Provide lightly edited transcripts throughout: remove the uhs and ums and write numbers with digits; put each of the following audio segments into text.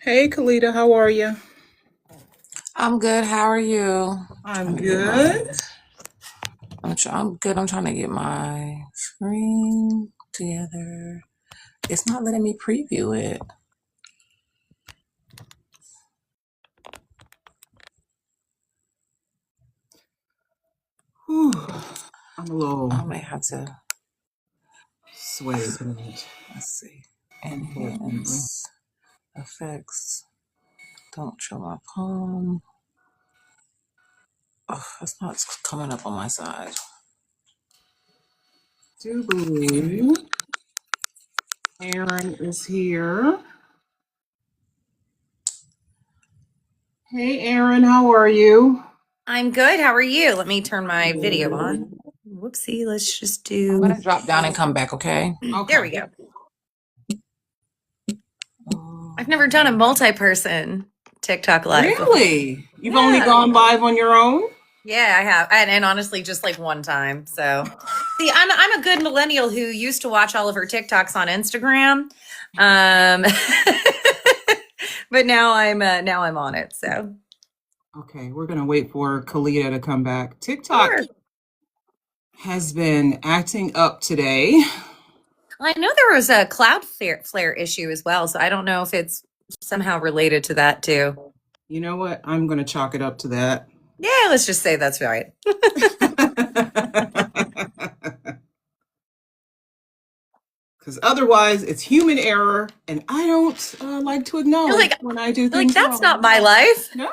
Hey, Kalita, how are you? I'm good. How are you? I'm Trying to get my. good. I'm good. I'm trying to get my screen together. It's not letting me preview it. Whew. I'm a little I may have to. sweaty tonight, Let's see. unfortunately. Enhance effects. Don't show my palm. Oh, it's not coming up on my side. Do Okay. believe Erin is here. Hey, Erin, how are you? I'm good. How are you? Let me turn my video on. Whoopsie. Let's just I'm do. gonna drop down and come back. Okay. There Okay. we go. I've never done a Um, multi-person TikTok live before. Really? You've only Yeah. gone live on your own? Yeah, I have. And honestly, just like one time. So, see, I'm a good millennial who used to watch all of her TikToks on Instagram. Um but now I'm on it. So, Okay, we're gonna wait for Kalita to come back. TikTok sure. has been acting up today. I know there was a cloud flare issue as well, so I don't know if it's somehow related to that too. You know what? I'm gonna chalk it up to that. Yeah, let's just say that's right. Because otherwise, it's human error, and I don't like to You're acknowledge like, when I do you're like, things that's wrong. not my life. No,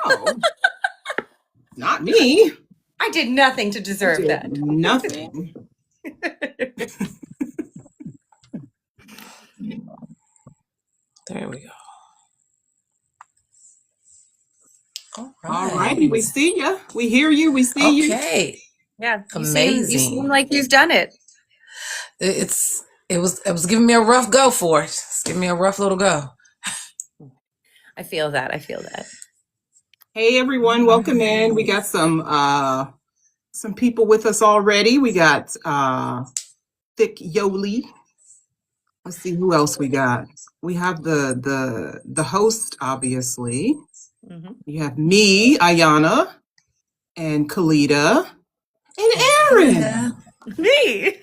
not me. I did nothing to I deserve did that. nothing. there we go. All All right. righty, we see you. We hear you. We see you. Okay. Yeah, you seem Amazing. like you've done it. It was giving me a rough go for it. It's giving me a rough little go. I feel that. I feel that. Hey, everyone, welcome in. We got some people with us already. We got Thick Yoli. Let's see who else we got. We have the host, obviously. Hmm. You have me, Ayana, and Kalita, and Erin. Yeah. Me.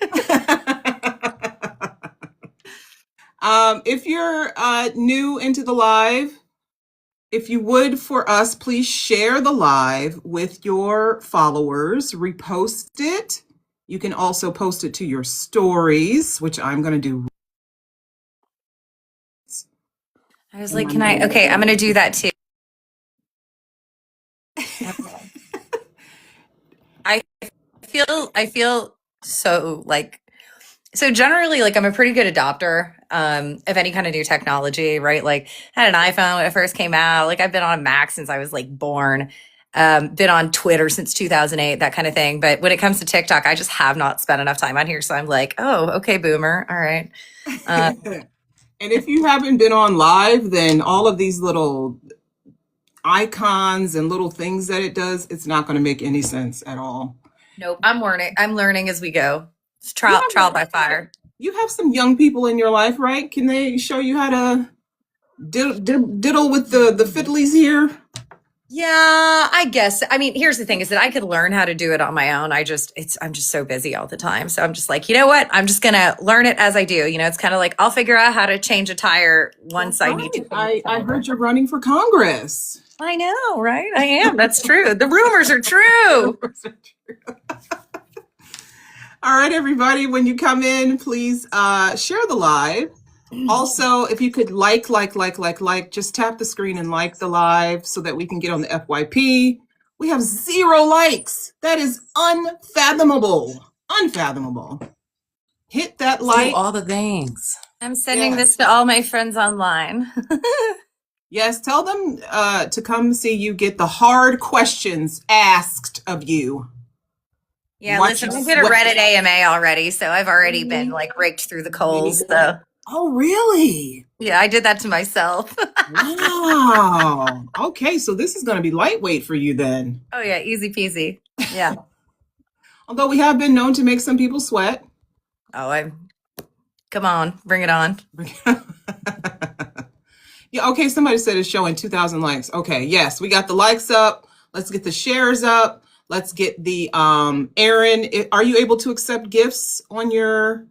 If you're new into the live, if you would for us, please share the live with your followers, repost it. You can also post it to your stories, which I'm going to do. I was like, okay, I'm going to do that too. I I feel so like, so generally, like, I'm a pretty good adopter of any kind of new technology, right? Like, I had an iPhone when it first came out. Like, I've been on a Mac since I was like born. Been on Twitter since 2008, that kind of thing. But when it comes to TikTok, I just have not spent enough time on here. So I'm like, oh, okay, boomer. All right. Uh, And if you haven't been on live, then all of these little icons and little things that it does, it's not going to make any sense at all. nope. I'm learning. I'm learning as we go. It's You trial have by fire. you have some young people in your life, right? Can they show you how to diddle with the fiddlies here? Yeah, I guess. I mean, here's the thing is that I could learn how to do it on my own. I'm just so busy all the time. So I'm just like, you know what? I'm just going to learn it as I do. You know, it's kind of like I'll figure out how to change a tire once That's I need to right. change a I heard tire. you're running for Congress. I know, right? I am. That's true. The rumors are true. All right, everybody, when you come in, please share the live. Also, if you could like, just tap the screen and like the live so that we can get on the FYP. We have 0 likes. That is unfathomable. Unfathomable. Hit that Let's do like. all the things. I'm sending Yes. this to all my friends online. Yes, tell them to come see you get the hard questions asked of you. Yeah, Watch listen, you I did a sweat. Reddit AMA already, so I've already been like raked through the coals. So Oh, really? yeah, I did that to myself. Wow. Okay, so this is going to be lightweight for you then. Oh yeah, easy peasy. Yeah. Although we have been known to make some people sweat. Oh, come on, bring it on. Yeah, okay, somebody said it's showing 2,000 likes. Okay, yes, we got the likes up. Let's get the shares up. Let's get the Erin, are you able to accept gifts on your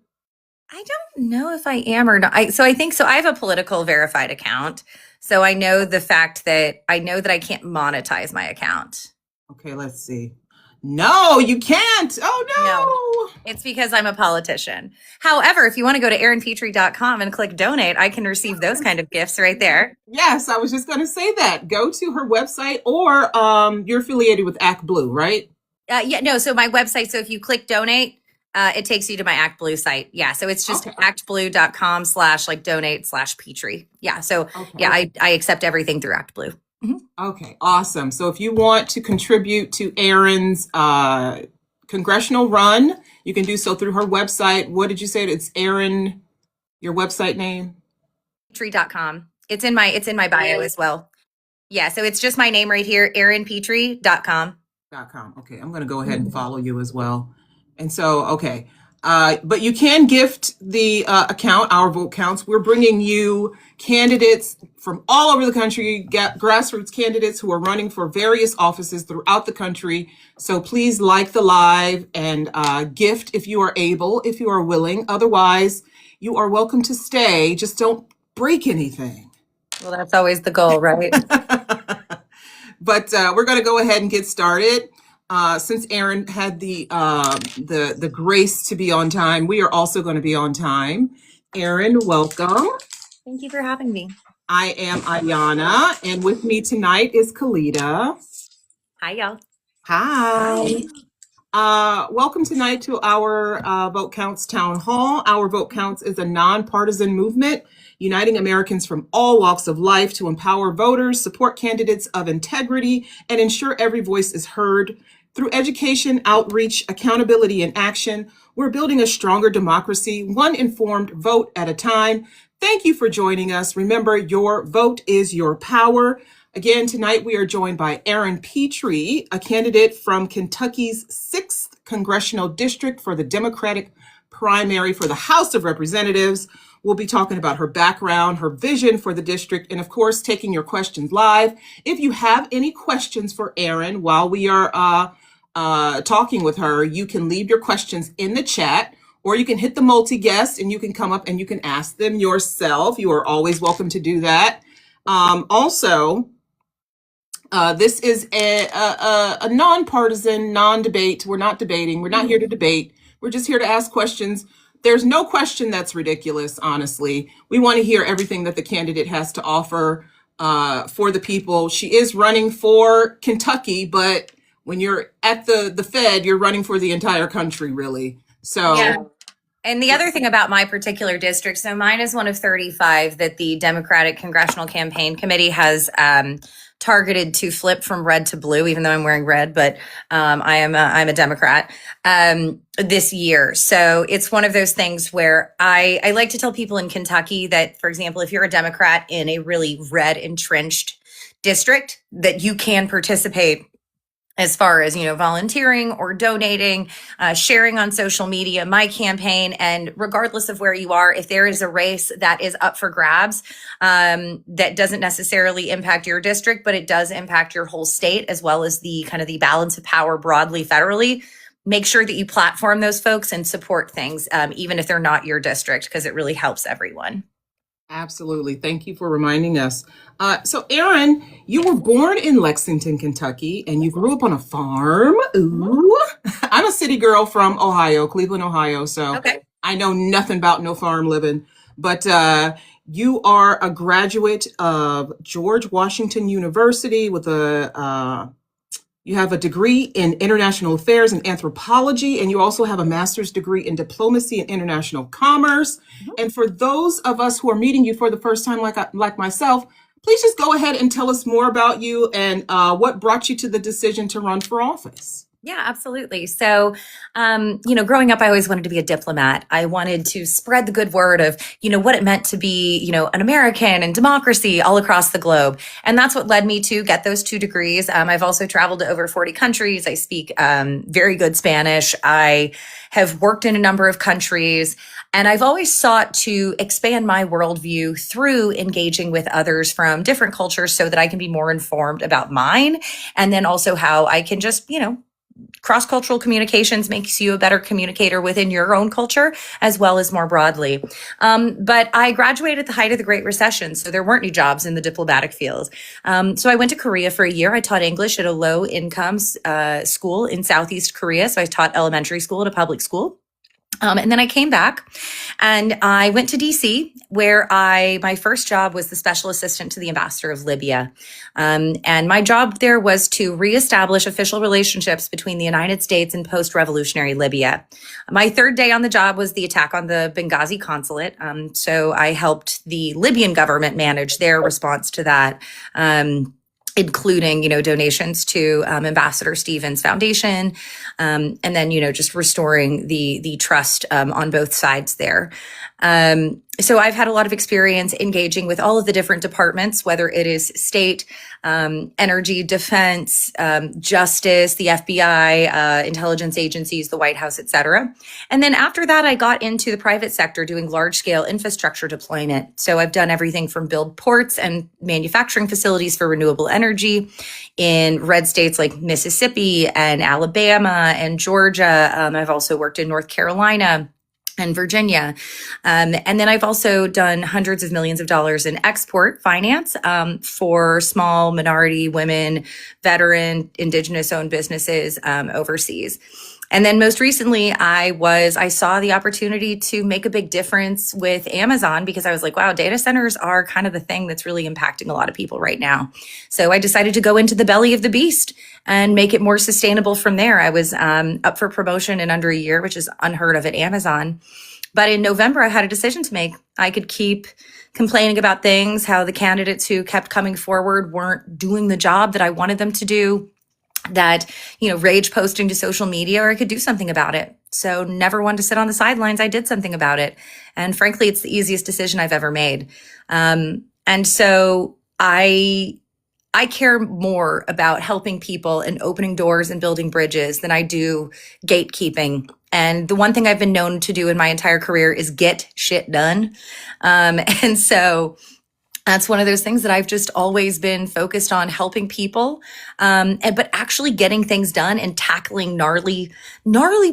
I don't know if I am or not. I think so. I have a political verified account. So I know the fact that I can't monetize my account. Okay, let's see. No, you can't. No, Oh it's because I'm a politician. However, if you want to go to erinpetry.com and click donate, I can receive those kind of gifts right there. no. Yes, I was just going to say that. Go to her website or you're affiliated with Act Blue, right? Yeah, no. So my website, so if you click donate, it takes you to my Act Blue site. Yeah. So it's just Okay. actblue.com/donate/Petry. Yeah. So Okay. yeah, I accept everything through Act Blue. Okay, awesome. So if you want to contribute to Erin's congressional run, you can do so through her website. What did you say? It's Erin, your website name? Petry.com. It's in my bio as well. Yeah. So it's just my name right here, erinpetry.com. .com. Okay, I'm going to go ahead and follow you as well. And so, okay. But you can gift the account, Our Vote Counts. We're bringing you candidates from all over the country, grassroots candidates who are running for various offices throughout the country. So please like the live and gift if you are able, if you are willing. Otherwise, you are welcome to stay. Just don't break anything. Well, that's always the goal, right? But we're going to go ahead and get started. Since Erin had the grace to be on time, we are also going to be on time. Erin, welcome. Thank you for having me. I am Ayana, and with me tonight is Kalita. Hi, y'all. Hi. Welcome tonight to our Vote Counts Town Hall. Our Vote Counts is a nonpartisan movement uniting Americans from all walks of life to empower voters, support candidates of integrity, and ensure every voice is heard. Through education, outreach, accountability, and action, we're building a stronger democracy, one informed vote at a time. Thank you for joining us. Remember, your vote is your power. Again, tonight we are joined by Erin Petrey, a candidate from Kentucky's 6th Congressional District for the Democratic primary for the House of Representatives. We'll be talking about her background, her vision for the district, and of course, taking your questions live. If you have any questions for Erin while we are talking with her, you can leave your questions in the chat, or you can hit the multi-guest and you can come up and you can ask them yourself. You are always welcome to do that. Also, this is a nonpartisan, non-debate. We're not debating. We're not here to debate. We're just here to ask questions. There's no question that's ridiculous, honestly. We want to hear everything that the candidate has to offer for the people. She is running for Kentucky, but when you're at the Fed, you're running for the entire country, really. So. Yeah. And the other thing about my particular district, so mine is one of 35 that the Democratic Congressional Campaign Committee has targeted to flip from red to blue, even though I'm wearing red, but I'm a Democrat this year. So it's one of those things where I like to tell people in Kentucky that, for example, if you're a Democrat in a really red entrenched district, that you can participate as far as, volunteering or donating, sharing on social media, my campaign. And regardless of where you are, if there is a race that is up for grabs, that doesn't necessarily impact your district, but it does impact your whole state, as well as the kind of the balance of power broadly federally, make sure that you platform those folks and support things, even if they're not your district, because it really helps everyone. Absolutely. Thank you for reminding us. So, Erin, you were born in Lexington, Kentucky, and you grew up on a farm. Ooh. I'm a city girl from Ohio, Cleveland, Ohio. So Okay. I know nothing about no farm living. But you are a graduate of George Washington University with you have a degree in international affairs and anthropology, and you also have a master's degree in diplomacy and international commerce. Mm-hmm. And for those of us who are meeting you for the first time, like myself, please just go ahead and tell us more about you and what brought you to the decision to run for office. Yeah, absolutely. So, growing up, I always wanted to be a diplomat. I wanted to spread the good word of, what it meant to be, an American and democracy all across the globe. And that's what led me to get those 2 degrees. I've also traveled to over 40 countries. I speak very good Spanish. I have worked in a number of countries. And I've always sought to expand my worldview through engaging with others from different cultures so that I can be more informed about mine. And then also how I can just, cross-cultural communications makes you a better communicator within your own culture as well as more broadly. But I graduated at the height of the Great Recession, so there weren't any jobs in the diplomatic field. So I went to Korea for a year. I taught English at a low-income school in Southeast Korea. So I taught elementary school at a public school. And then I came back and I went to DC, where my first job was the special assistant to the ambassador of Libya. And my job there was to reestablish official relationships between the United States and post-revolutionary Libya. My third day on the job was the attack on the Benghazi consulate. So I helped the Libyan government manage their response to that. Including, donations to Ambassador Stevens Foundation, and then, just restoring the trust on both sides there. So I've had a lot of experience engaging with all of the different departments, whether it is state, energy, defense, justice, the FBI, intelligence agencies, the White House, et cetera. And then after that, I got into the private sector doing large scale infrastructure deployment. So I've done everything from build ports and manufacturing facilities for renewable energy in red states like Mississippi and Alabama and Georgia. I've also worked in North Carolina and Virginia. And then I've also done hundreds of millions of dollars in export finance for small minority, women, veteran, indigenous owned businesses overseas. And then most recently, I saw the opportunity to make a big difference with Amazon because I was like, wow, data centers are kind of the thing that's really impacting a lot of people right now. So I decided to go into the belly of the beast and make it more sustainable from there. I was up for promotion in under a year, which is unheard of at Amazon. But in November, I had a decision to make. I could keep complaining about things, how the candidates who kept coming forward weren't doing the job that I wanted them to do, that, rage posting to social media, or I could do something about it. So never wanted to sit on the sidelines. I did something about it. And frankly, it's the easiest decision I've ever made. And so I care more about helping people and opening doors and building bridges than I do gatekeeping. And the one thing I've been known to do in my entire career is get shit done. And so that's one of those things that I've just always been focused on, helping people, but actually getting things done and tackling gnarly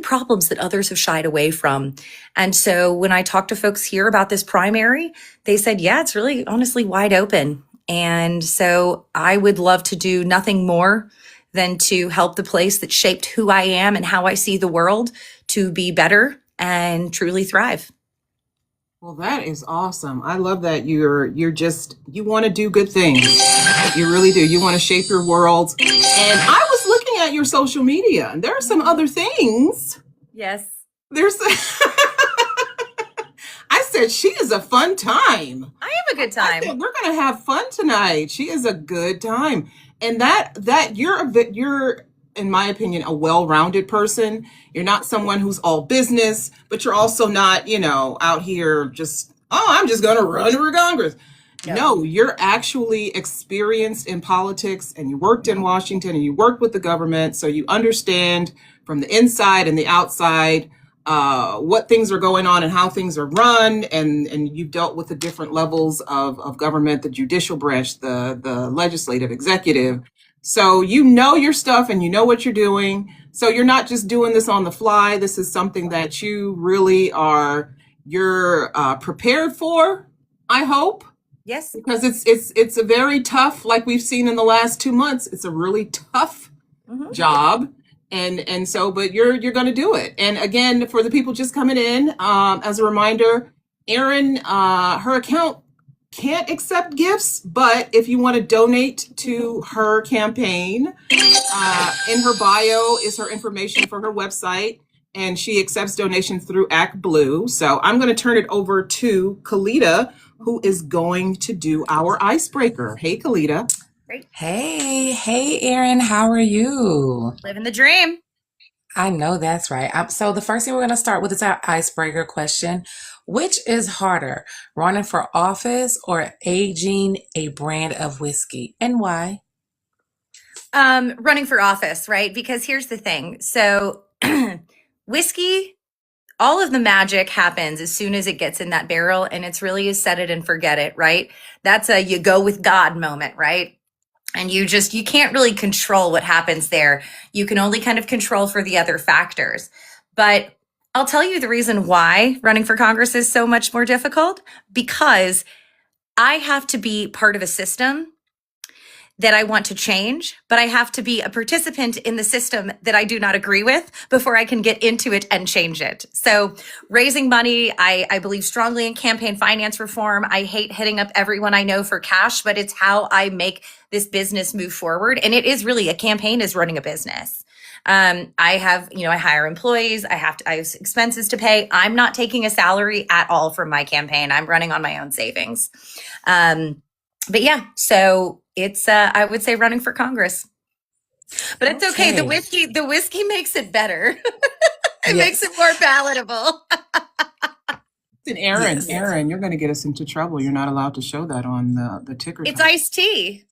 problems that others have shied away from. And so when I talked to folks here about this primary, they said, yeah, it's really honestly wide open. And so I would love to do nothing more than to help the place that shaped who I am and how I see the world to be better and truly thrive. Well, that is awesome. I love that you want to do good things. You really do. You want to shape your world. And I was looking at your social media, and there are some other things. Yes. There's I said she is a fun time. I have a good I time. said, we're going to have fun tonight. She is a good time. And that you're in my opinion, a well-rounded person. You're not someone who's all business, but you're also not, out here just, I'm just going to run for Congress. Yeah. No, you're actually experienced in politics, and you worked in Washington and you worked with the government. So you understand from the inside and the outside what things are going on and how things are run. And you've dealt with the different levels of government, the judicial branch, the legislative, executive. So you know your stuff and you know what you're doing. So you're not just doing this on the fly. This is something that you really you're prepared for, I hope. Yes. Because it's a very tough, like we've seen in the last 2 months, it's a really tough job. And so, but you're going to do it. And again, for the people just coming in, as a reminder, Erin, her account can't accept gifts, but if you want to donate to her campaign, in her bio is her information for her website, and she accepts donations through Act Blue. So I'm going to turn it over to Kalita, who is going to do our icebreaker. Hey, Kalita. Great. Hey, Erin, how are you? Living the dream. I know that's right. So the first thing we're going to start with is our icebreaker question. Which is harder, running for office or aging a brand of whiskey, and why? Running for office, right? Because here's the thing. So whiskey all of the magic happens as soon as it gets in that barrel, and it's really a set it and forget it, right? That's a you go with God moment, right? And you can't really control what happens there. You can only kind of control for the other factors. But I'll tell you the reason why running for Congress is so much more difficult, because I have to be part of a system that I want to change, but I have to be a participant in the system that I do not agree with before I can get into it and change it. So raising money, I believe strongly in campaign finance reform. I hate hitting up everyone I know for cash, but it's how I make this business move forward. And it is really, a campaign is running a business. I hire employees. I have expenses to pay. I'm not taking a salary at all from my campaign. I'm running on my own savings. But yeah, so it's, I would say running for Congress, but it's okay. The whiskey makes it better. It makes it more palatable. And Erin, you're going to get us into trouble. You're not allowed to show that on the ticker. It's iced tea.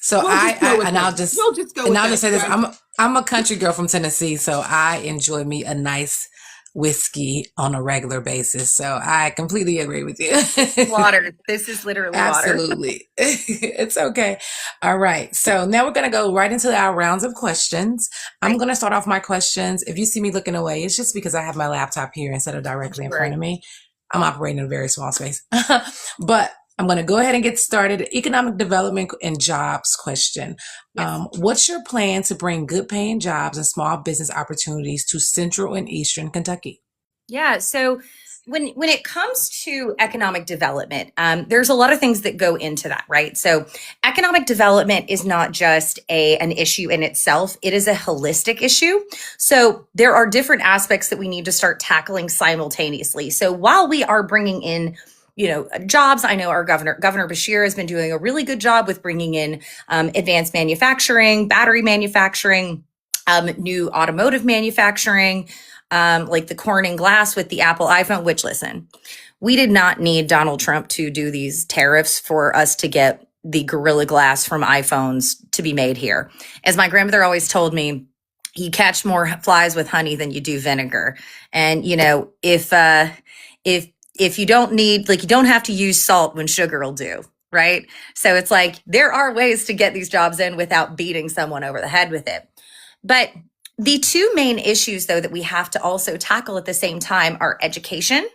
So I'll just say this. Right? I'm a country girl from Tennessee, so I enjoy me a nice whiskey on a regular basis. So I completely agree with you. Water. This is literally water. Absolutely. It's okay. All right. So now we're going to go right into our rounds of questions. I'm going to start off my questions. If you see me looking away, it's just because I have my laptop here instead of directly in front of me. I'm operating in a very small space. But I'm going to go ahead and get started. Economic development and jobs question. Yes. What's your plan to bring good paying jobs and small business opportunities to Central and Eastern Kentucky? Yeah. So when it comes to economic development, there's a lot of things that go into that, right? So economic development is not just an issue in itself. It is a holistic issue. So there are different aspects that we need to start tackling simultaneously. So while we are bringing in jobs, I know our Governor Beshear has been doing a really good job with bringing in advanced manufacturing, battery manufacturing, new automotive manufacturing, like the Corning glass with the Apple iPhone, which, listen, we did not need Donald Trump to do these tariffs for us to get the Gorilla Glass from iPhones to be made here. As my grandmother always told me, you catch more flies with honey than you do vinegar. And, if you don't need, you don't have to use salt when sugar will do, right? So it's like, there are ways to get these jobs in without beating someone over the head with it. But the two main issues, though, that we have to also tackle at the same time are education.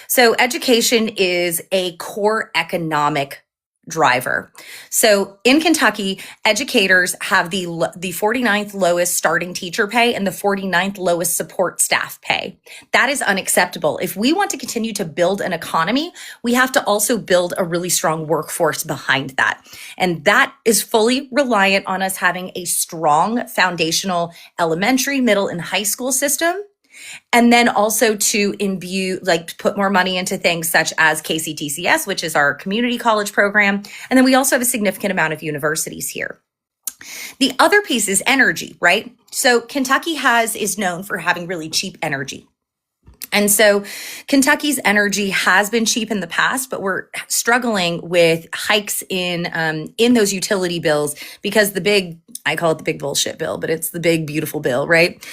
So education is a core economic driver. So in Kentucky, educators have the 49th lowest starting teacher pay and the 49th lowest support staff pay. That is unacceptable. If we want to continue to build an economy, we have to also build a really strong workforce behind that. And that is fully reliant on us having a strong foundational elementary, middle, and high school system. And then also to put more money into things such as KCTCS, which is our community college program. And then we also have a significant amount of universities here. The other piece is energy, right? So Kentucky is known for having really cheap energy. And so Kentucky's energy has been cheap in the past, but we're struggling with hikes in those utility bills because I call it the big bullshit bill, but it's the big, beautiful bill, right?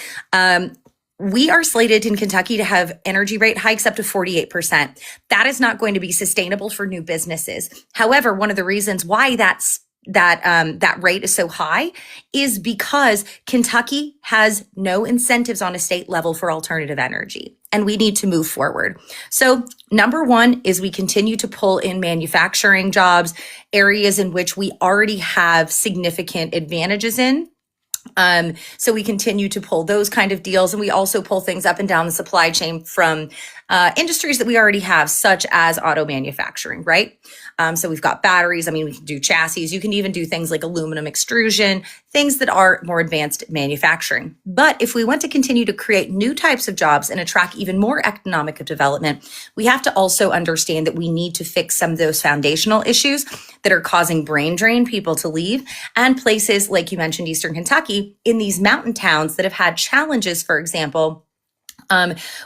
We are slated in Kentucky to have energy rate hikes up to 48%. That is not going to be sustainable for new businesses. However, one of the reasons why that rate is so high is because Kentucky has no incentives on a state level for alternative energy, and we need to move forward. So number one is we continue to pull in manufacturing jobs, areas in which we already have significant advantages in. So we continue to pull those kind of deals, and we also pull things up and down the supply chain from industries that we already have, such as auto manufacturing, right? So we've got batteries. I mean, we can do chassis. You can even do things like aluminum extrusion, things that are more advanced manufacturing. But if we want to continue to create new types of jobs and attract even more economic development, we have to also understand that we need to fix some of those foundational issues that are causing brain drain, people to leave, and places like you mentioned, Eastern Kentucky, in these mountain towns that have had challenges, for example,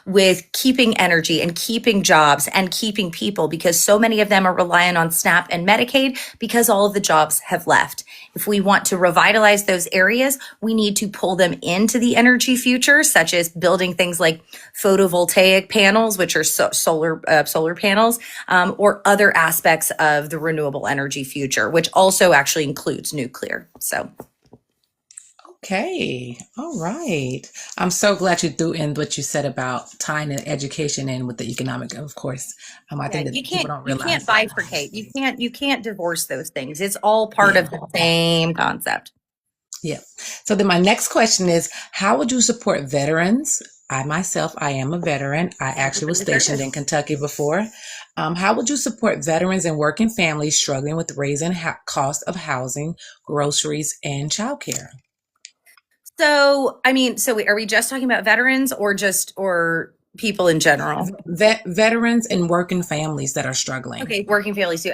with keeping energy and keeping jobs and keeping people, because so many of them are relying on SNAP and Medicaid because all of the jobs have left. If we want to revitalize those areas, we need to pull them into the energy future, such as building things like photovoltaic panels, which are solar panels, or other aspects of the renewable energy future, which also actually includes nuclear. So. Okay. All right. I'm so glad you threw in what you said about tying the education in with the economic, of course. I think that people don't You realize can't that. bifurcate. You can't divorce those things. It's all part of the same concept. Yeah. So then my next question is, how would you support veterans? I myself, I am a veteran. I actually was stationed in Kentucky before. How would you support veterans and working families struggling with raising cost of housing, groceries, and childcare? So, are we just talking about veterans or people in general? Veterans and working families that are struggling. Okay, working families too.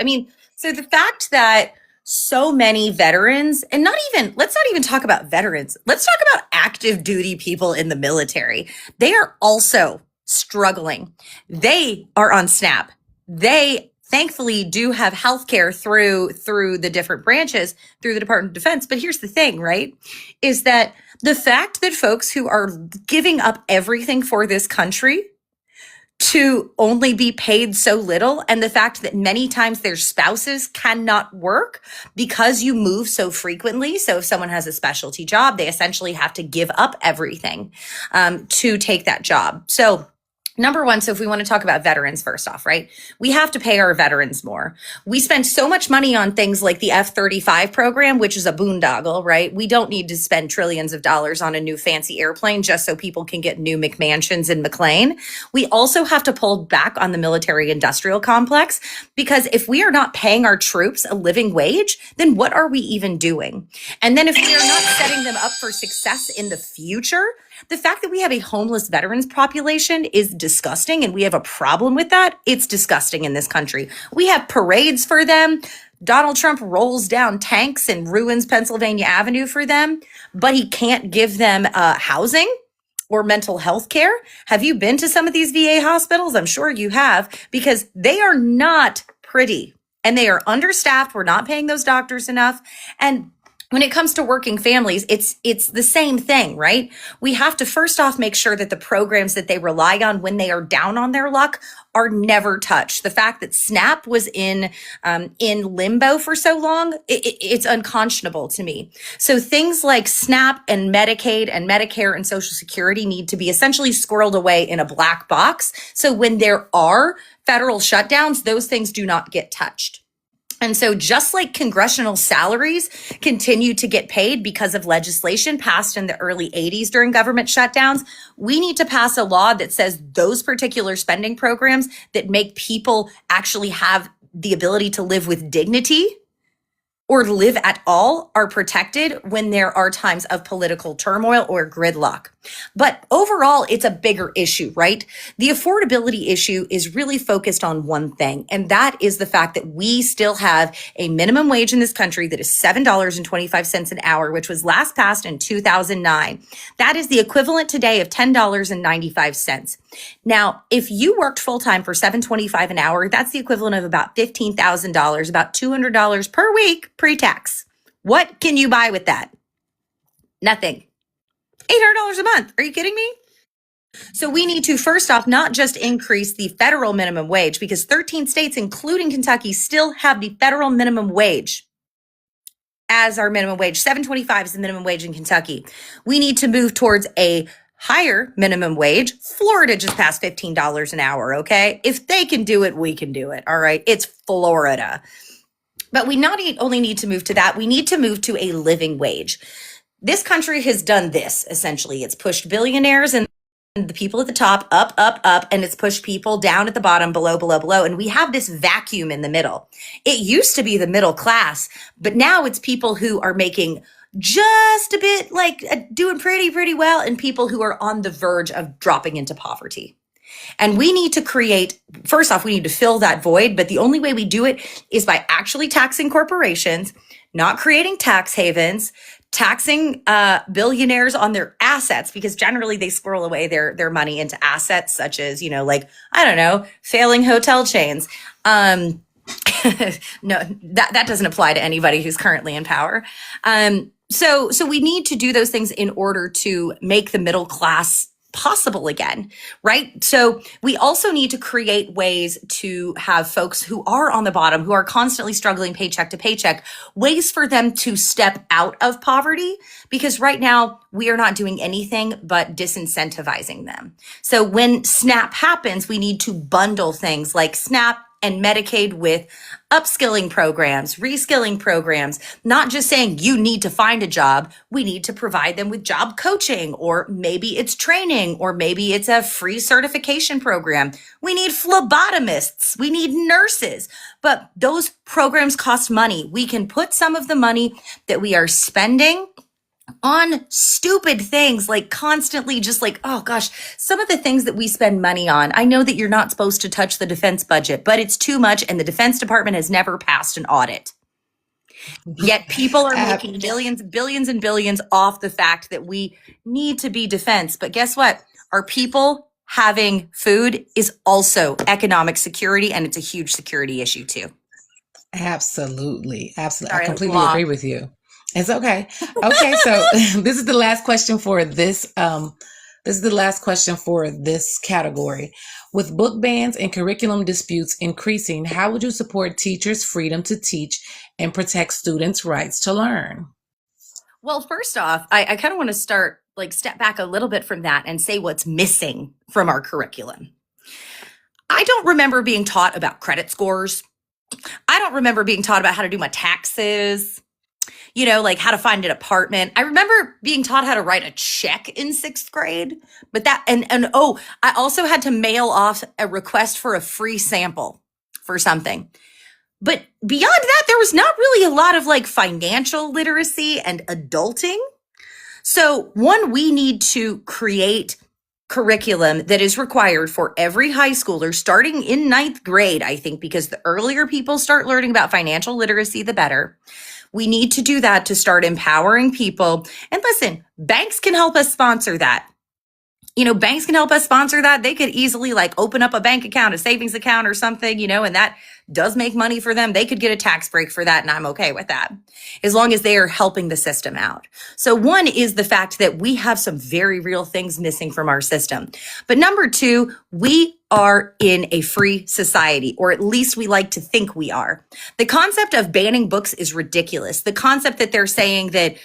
So the fact that so many veterans, and let's not even talk about veterans. Let's talk about active duty people in the military. They are also struggling. They are on SNAP. They thankfully do have healthcare through the different branches, through the Department of Defense. But here's the thing, right? Is that the fact that folks who are giving up everything for this country to only be paid so little, and the fact that many times their spouses cannot work because you move so frequently. So if someone has a specialty job, they essentially have to give up everything to take that job. So number one, so if we want to talk about veterans first off, right? We have to pay our veterans more. We spend so much money on things like the F-35 program, which is a boondoggle, right? We don't need to spend trillions of dollars on a new fancy airplane just so people can get new McMansions in McLean. We also have to pull back on the military industrial complex, because if we are not paying our troops a living wage, then what are we even doing? And then if we are not setting them up for success in the future, the fact that we have a homeless veterans population is disgusting, and we have a problem with that. It's disgusting in this country. We have parades for them. Donald Trump rolls down tanks and ruins Pennsylvania Avenue for them, but he can't give them housing or mental health care. Have you been to some of these VA hospitals? I'm sure you have, because they are not pretty and they are understaffed. We're not paying those doctors enough. And when it comes to working families, it's the same thing, right? We have to first off make sure that the programs that they rely on when they are down on their luck are never touched. The fact that SNAP was in limbo for so long, it's unconscionable to me. So things like SNAP and Medicaid and Medicare and Social Security need to be essentially squirreled away in a black box. So when there are federal shutdowns, those things do not get touched. And so just like congressional salaries continue to get paid because of legislation passed in the early 80s during government shutdowns, we need to pass a law that says those particular spending programs that make people actually have the ability to live with dignity or live at all are protected when there are times of political turmoil or gridlock. But overall, it's a bigger issue, right? The affordability issue is really focused on one thing, and that is the fact that we still have a minimum wage in this country that is $7.25 an hour, which was last passed in 2009. That is the equivalent today of $10.95. Now, if you worked full-time for $7.25 an hour, that's the equivalent of about $15,000, about $200 per week pre-tax. What can you buy with that? Nothing. $800 a month. Are you kidding me? So we need to first off not just increase the federal minimum wage, because 13 states, including Kentucky, still have the federal minimum wage as our minimum wage. $7.25 is the minimum wage in Kentucky. We need to move towards a higher minimum wage. Florida just passed $15 an hour, okay? If they can do it, we can do it, all right? It's Florida. But we not only need to move to that, we need to move to a living wage. This country has done this, essentially. It's pushed billionaires and the people at the top up, up, up, and it's pushed people down at the bottom, below, below, below. And we have this vacuum in the middle. It used to be the middle class, but now it's people who are making just a bit, like doing pretty well, and people who are on the verge of dropping into poverty. And we need to create, first off, we need to fill that void, but the only way we do it is by actually taxing corporations, not creating tax havens, taxing billionaires on their assets, because generally they squirrel away their money into assets such as, like, I don't know, failing hotel chains. No, that doesn't apply to anybody who's currently in power. So we need to do those things in order to make the middle class possible again, right? So we also need to create ways to have folks who are on the bottom, who are constantly struggling paycheck to paycheck, ways for them to step out of poverty, because right now we are not doing anything but disincentivizing them. So when SNAP happens, we need to bundle things like SNAP and Medicaid with upskilling programs, reskilling programs, not just saying you need to find a job. We need to provide them with job coaching, or maybe it's training, or maybe it's a free certification program. We need phlebotomists. We need nurses, but those programs cost money. We can put some of the money that we are spending on stupid things, like constantly just like, oh gosh, some of the things that we spend money on. I know that you're not supposed to touch the defense budget, but it's too much. And the Defense Department has never passed an audit. Yet people are making billions and billions off the fact that we need to be defense. But guess what? Our people having food is also economic security, and it's a huge security issue too. Absolutely. Absolutely. Sorry, I completely agree with you. It's okay. Okay, so this is the last question for this. This is the last question for this category. With book bans and curriculum disputes increasing, how would you support teachers' freedom to teach and protect students' rights to learn? Well, first off, I kind of want to step back a little bit from that and say what's missing from our curriculum. I don't remember being taught about credit scores. I don't remember being taught about how to do my taxes, like how to find an apartment. I remember being taught how to write a check in 6th grade, but I also had to mail off a request for a free sample for something. But beyond that, there was not really a lot of like financial literacy and adulting. So one, we need to create curriculum that is required for every high schooler starting in 9th grade, I think, because the earlier people start learning about financial literacy, the better. We need to do that to start empowering people. And listen, banks can help us sponsor that. Banks can help us sponsor that. They could easily like open up a bank account, a savings account or something, and that does make money for them. They could get a tax break for that. And I'm okay with that as long as they are helping the system out. So one is the fact that we have some very real things missing from our system. But number two, we are in a free society, or at least we like to think we are. The concept of banning books is ridiculous. The concept that they're saying that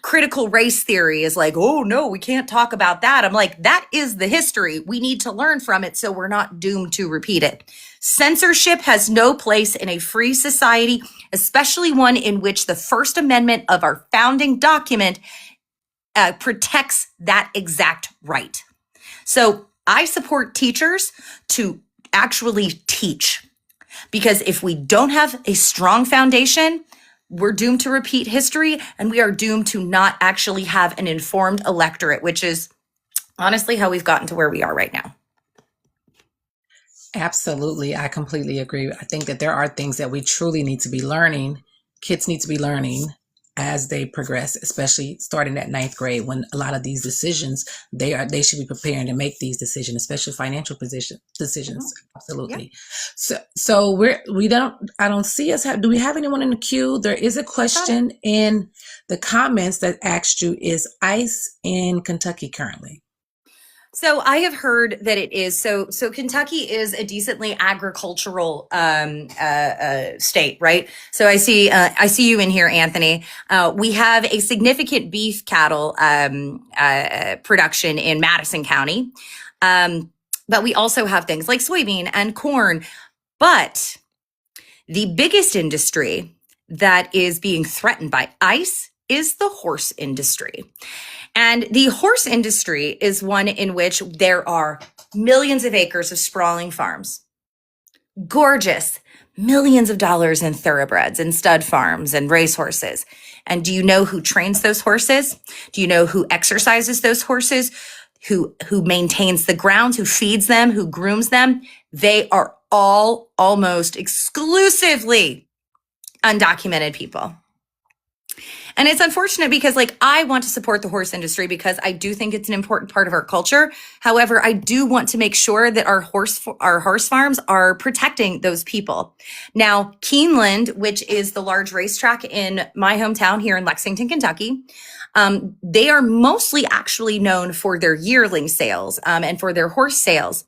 critical race theory is like, oh no, we can't talk about that. I'm like, that is the history. We need to learn from it so we're not doomed to repeat it. Censorship has no place in a free society, especially one in which the First Amendment of our founding document protects that exact right. So I support teachers to actually teach, because if we don't have a strong foundation, we're doomed to repeat history, and we are doomed to not actually have an informed electorate, which is honestly how we've gotten to where we are right now. Absolutely. I completely agree. I think that there are things that we truly need to be learning. Kids need to be learning as they progress, especially starting at 9th grade, when a lot of these decisions, they should be preparing to make these decisions, especially financial decisions. Mm-hmm. Absolutely. Yeah. So I don't see us do we have anyone in the queue? There is a question in the comments that asked you, is ICE in Kentucky currently? So I have heard that it is. So Kentucky is a decently agricultural state, right? So I see you in here, Anthony. We have a significant beef cattle production in Madison County, but we also have things like soybean and corn. But the biggest industry that is being threatened by ICE is the horse industry. And the horse industry is one in which there are millions of acres of sprawling farms. Gorgeous. Millions of dollars in thoroughbreds and stud farms and racehorses. And do you know who trains those horses? Do you know who exercises those horses? Who maintains the grounds, who feeds them, who grooms them? They are all almost exclusively undocumented people. And it's unfortunate because like I want to support the horse industry because I do think it's an important part of our culture. However, I do want to make sure that our horse farms are protecting those people. Now, Keeneland, which is the large racetrack in my hometown here in Lexington, Kentucky, they are mostly actually known for their yearling sales and for their horse sales.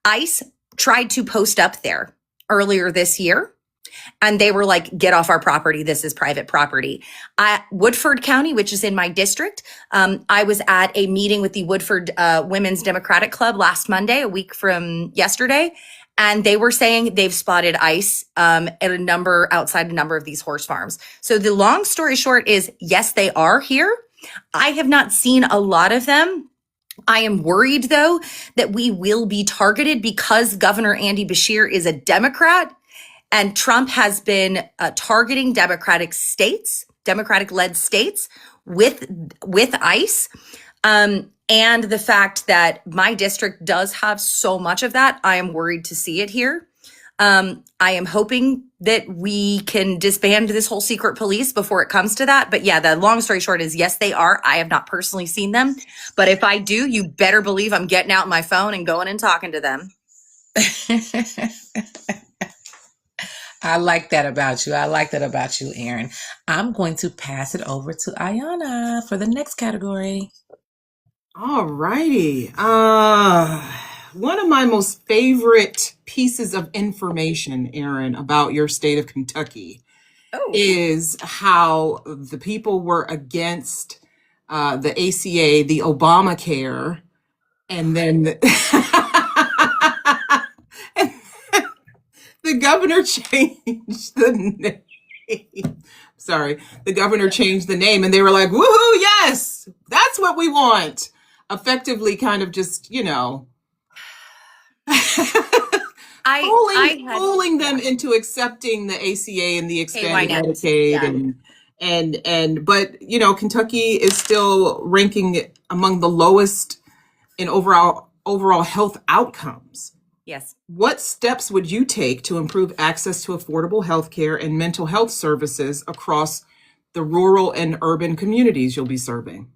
ICE tried to post up there earlier this year. And they were like, get off our property. This is private property. Woodford County, which is in my district, I was at a meeting with the Woodford Women's Democratic Club last Monday, a week from yesterday. And they were saying they've spotted ICE outside a number of these horse farms. So the long story short is, yes, they are here. I have not seen a lot of them. I am worried, though, that we will be targeted because Governor Andy Beshear is a Democrat. And Trump has been targeting Democratic-led states with ICE. And the fact that my district does have so much of that, I am worried to see it here. I am hoping that we can disband this whole secret police before it comes to that. But yeah, the long story short is, yes, they are. I have not personally seen them. But if I do, you better believe I'm getting out my phone and going and talking to them. I like that about you. I like that about you, Erin. I'm going to pass it over to Ayana for the next category. All righty. One of my most favorite pieces of information, Erin, about your state of Kentucky is how the people were against the ACA, the Obamacare, and then the governor changed the name. Sorry, the governor changed the name, and they were like, "Woohoo! Yes, that's what we want." Effectively, kind of just, fooling them into accepting the ACA and the expanded Medicaid, but Kentucky is still ranking among the lowest in overall health outcomes. Yes. What steps would you take to improve access to affordable health care and mental health services across the rural and urban communities you'll be serving?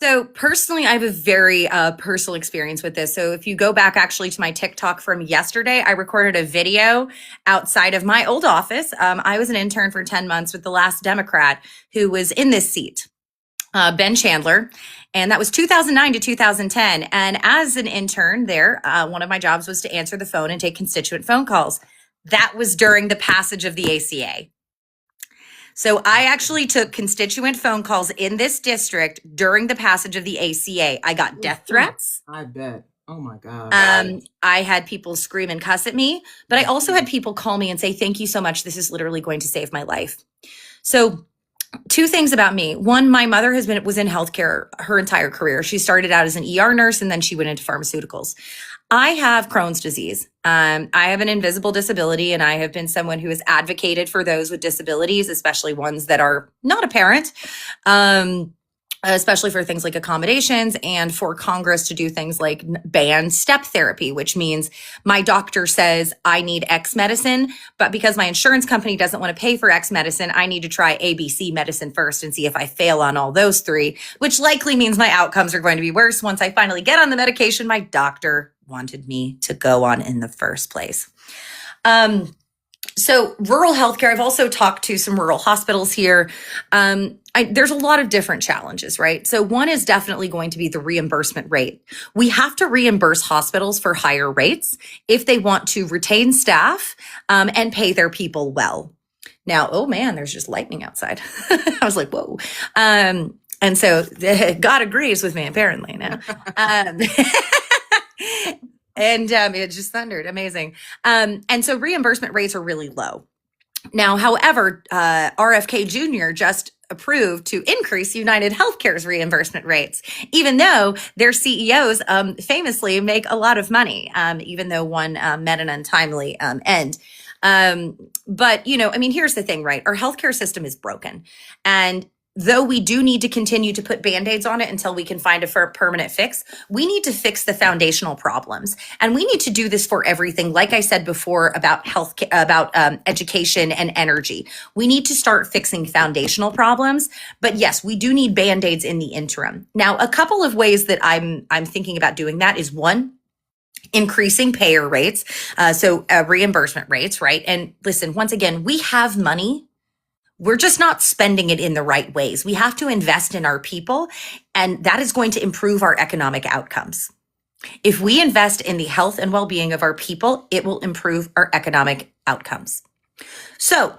So personally, I have a very personal experience with this. So if you go back actually to my TikTok from yesterday, I recorded a video outside of my old office. I was an intern for 10 months with the last Democrat who was in this seat, Ben Chandler. And that was 2009 to 2010. And as an intern there, one of my jobs was to answer the phone and take constituent phone calls. That was during the passage of the ACA. So I actually took constituent phone calls in this district during the passage of the ACA. I got death threats. I bet. Oh my God. I had people scream and cuss at me, but I also had people call me and say, "Thank you so much. This is literally going to save my life." So two things about me. One, my mother was in healthcare her entire career. She started out as an ER nurse and then she went into pharmaceuticals. I have Crohn's disease. I have an invisible disability, and I have been someone who has advocated for those with disabilities, especially ones that are not apparent, especially for things like accommodations, and for Congress to do things like ban step therapy, which means my doctor says I need X medicine, but because my insurance company doesn't want to pay for X medicine, I need to try ABC medicine first and see if I fail on all those three, which likely means my outcomes are going to be worse once I finally get on the medication my doctor wanted me to go on in the first place. So rural healthcare, I've also talked to some rural hospitals here. There's a lot of different challenges, right? So one is definitely going to be the reimbursement rate. We have to reimburse hospitals for higher rates if they want to retain staff and pay their people well. Now, oh man, there's just lightning outside. I was like, whoa. And so God agrees with me, apparently now. And it just thundered. Amazing. And so reimbursement rates are really low. Now, however, RFK Jr. just approved to increase United Healthcare's reimbursement rates, even though their CEOs famously make a lot of money, even though one met an untimely end. But, here's the thing, right? Our healthcare system is broken. And though we do need to continue to put band-aids on it until we can find a permanent fix, we need to fix the foundational problems. And we need to do this for everything. Like I said before about health, about education and energy. We need to start fixing foundational problems. But yes, we do need band-aids in the interim. Now, a couple of ways that I'm thinking about doing that is, one, increasing payer rates, so reimbursement rates, right? And listen, once again, we have money. We're just not spending it in the right ways. We have to invest in our people, and that is going to improve our economic outcomes. If we invest in the health and well-being of our people, it will improve our economic outcomes. So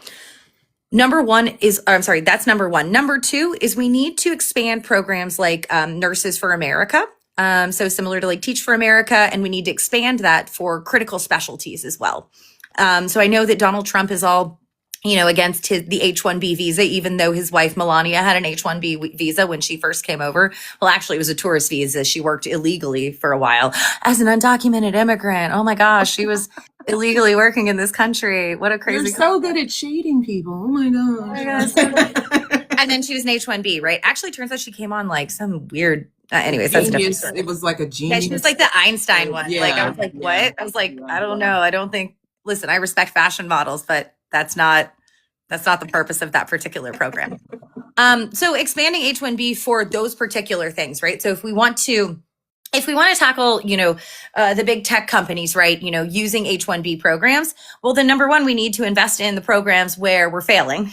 that's number one. Number two is we need to expand programs like Nurses for America. So similar to like Teach for America, and we need to expand that for critical specialties as well. So I know that Donald Trump is all against the H-1B visa, even though his wife Melania had an H-1B visa when she first came over. Well, actually, it was a tourist visa. She worked illegally for a while as an undocumented immigrant. Oh my gosh, she was illegally working in this country. What a crazy! You're so good at cheating people. Oh my gosh. And then she was an H-1B, right? Actually, turns out she came on like some weird. Anyways, that's different. It was like a genius. Yeah, she was like the Einstein one. Yeah. Like I was like, what? I was like, I don't know. I don't think. Listen, I respect fashion models, but that's not the purpose of that particular program. So expanding H-1B for those particular things, right? So if we want to tackle, the big tech companies, right, using H-1B programs, well, then number one, we need to invest in the programs where we're failing.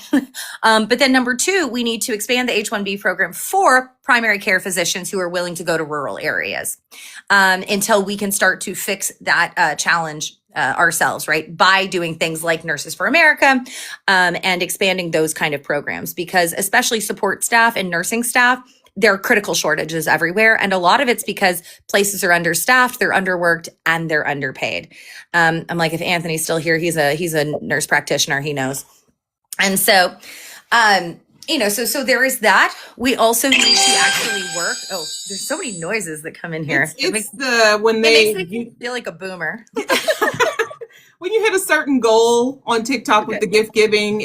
But then number two, we need to expand the H-1B program for primary care physicians who are willing to go to rural areas until we can start to fix that challenge ourselves, right? By doing things like Nurses for America and expanding those kind of programs, because especially support staff and nursing staff, there are critical shortages everywhere. And a lot of it's because places are understaffed, they're underworked, and they're underpaid. I'm like, if Anthony's still here, he's a nurse practitioner, he knows. And so, so there is that. We also need to actually work. Oh, there's so many noises that come in here. It makes me feel like a boomer. When you hit a certain goal on TikTok with the gift giving,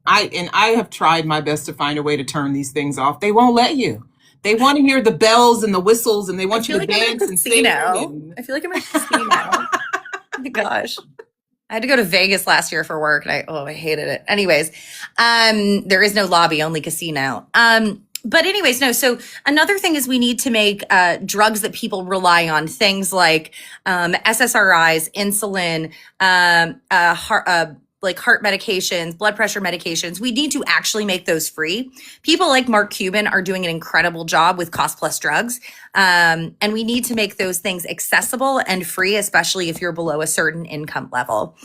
I have tried my best to find a way to turn these things off. They won't let you. They want to hear the bells and the whistles, and they want you to dance and sing. I feel like I'm in a casino. Oh my gosh. I had to go to Vegas last year for work, and I hated it. Anyways, there is no lobby, only casino. But anyways, no. So another thing is we need to make drugs that people rely on, things like SSRIs, insulin, like heart medications, blood pressure medications. We need to actually make those free. People like Mark Cuban are doing an incredible job with cost plus drugs. And we need to make those things accessible and free, especially if you're below a certain income level.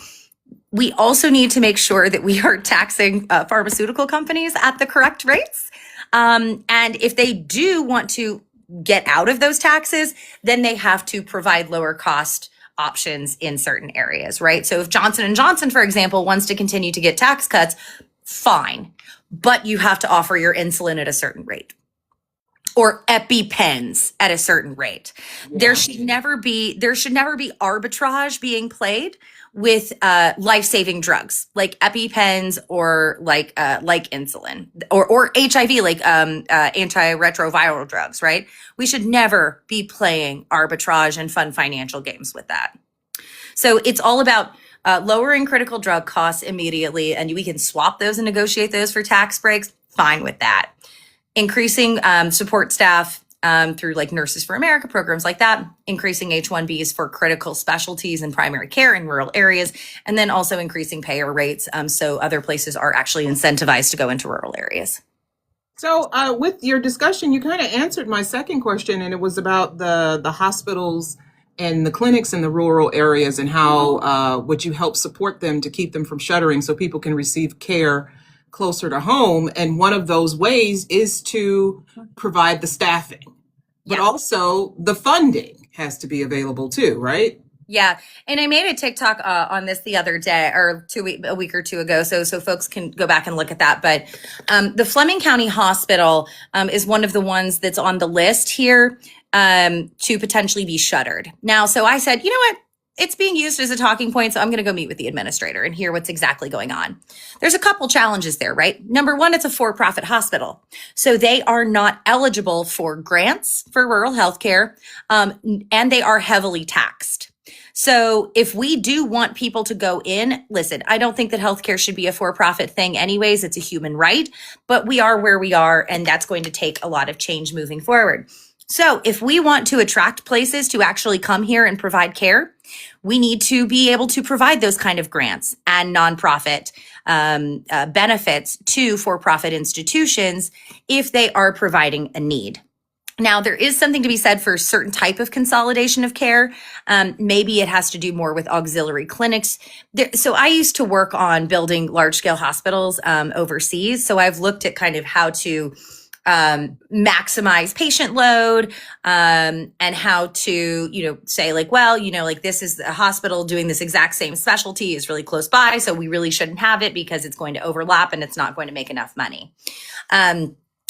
We also need to make sure that we are taxing pharmaceutical companies at the correct rates. And if they do want to get out of those taxes, then they have to provide lower cost options in certain areas, right? So if Johnson & Johnson, for example, wants to continue to get tax cuts, fine, but you have to offer your insulin at a certain rate or EpiPens at a certain rate. Yeah. There should never be arbitrage being played with life-saving drugs like EpiPens or like insulin or HIV, like antiretroviral drugs, right? We should never be playing arbitrage and fun financial games with that. So it's all about lowering critical drug costs immediately, and we can swap those and negotiate those for tax breaks. Fine with that. Increasing support staff through like Nurses for America programs like that, increasing H-1Bs for critical specialties in primary care in rural areas, and then also increasing payer rates so other places are actually incentivized to go into rural areas. So with your discussion, you kind of answered my second question, and it was about the hospitals and the clinics in the rural areas and how would you help support them to keep them from shuttering so people can receive care closer to home. And one of those ways is to provide the staffing. But also the funding has to be available too, right? Yeah. And I made a TikTok on this the other day or a week or two ago. So folks can go back and look at that. But the Fleming County Hospital is one of the ones that's on the list here to potentially be shuttered. Now, so I said, you know what? it's being used as a talking point. So I'm going to go meet with the administrator and hear what's exactly going on. There's a couple challenges there, right? Number one, it's a for-profit hospital. So they are not eligible for grants for rural healthcare, and they are heavily taxed. So if we do want people to go in, listen, I don't think that healthcare should be a for-profit thing anyways. It's a human right, but we are where we are, and that's going to take a lot of change moving forward. So if we want to attract places to actually come here and provide care, we need to be able to provide those kind of grants and nonprofit benefits to for-profit institutions if they are providing a need. Now, there is something to be said for a certain type of consolidation of care. Maybe it has to do more with auxiliary clinics. So I used to work on building large-scale hospitals overseas. So I've looked at kind of how to maximize patient load, and how to, say like, well, like this is a hospital doing this exact same specialty is really close by. So we really shouldn't have it because it's going to overlap and it's not going to make enough money.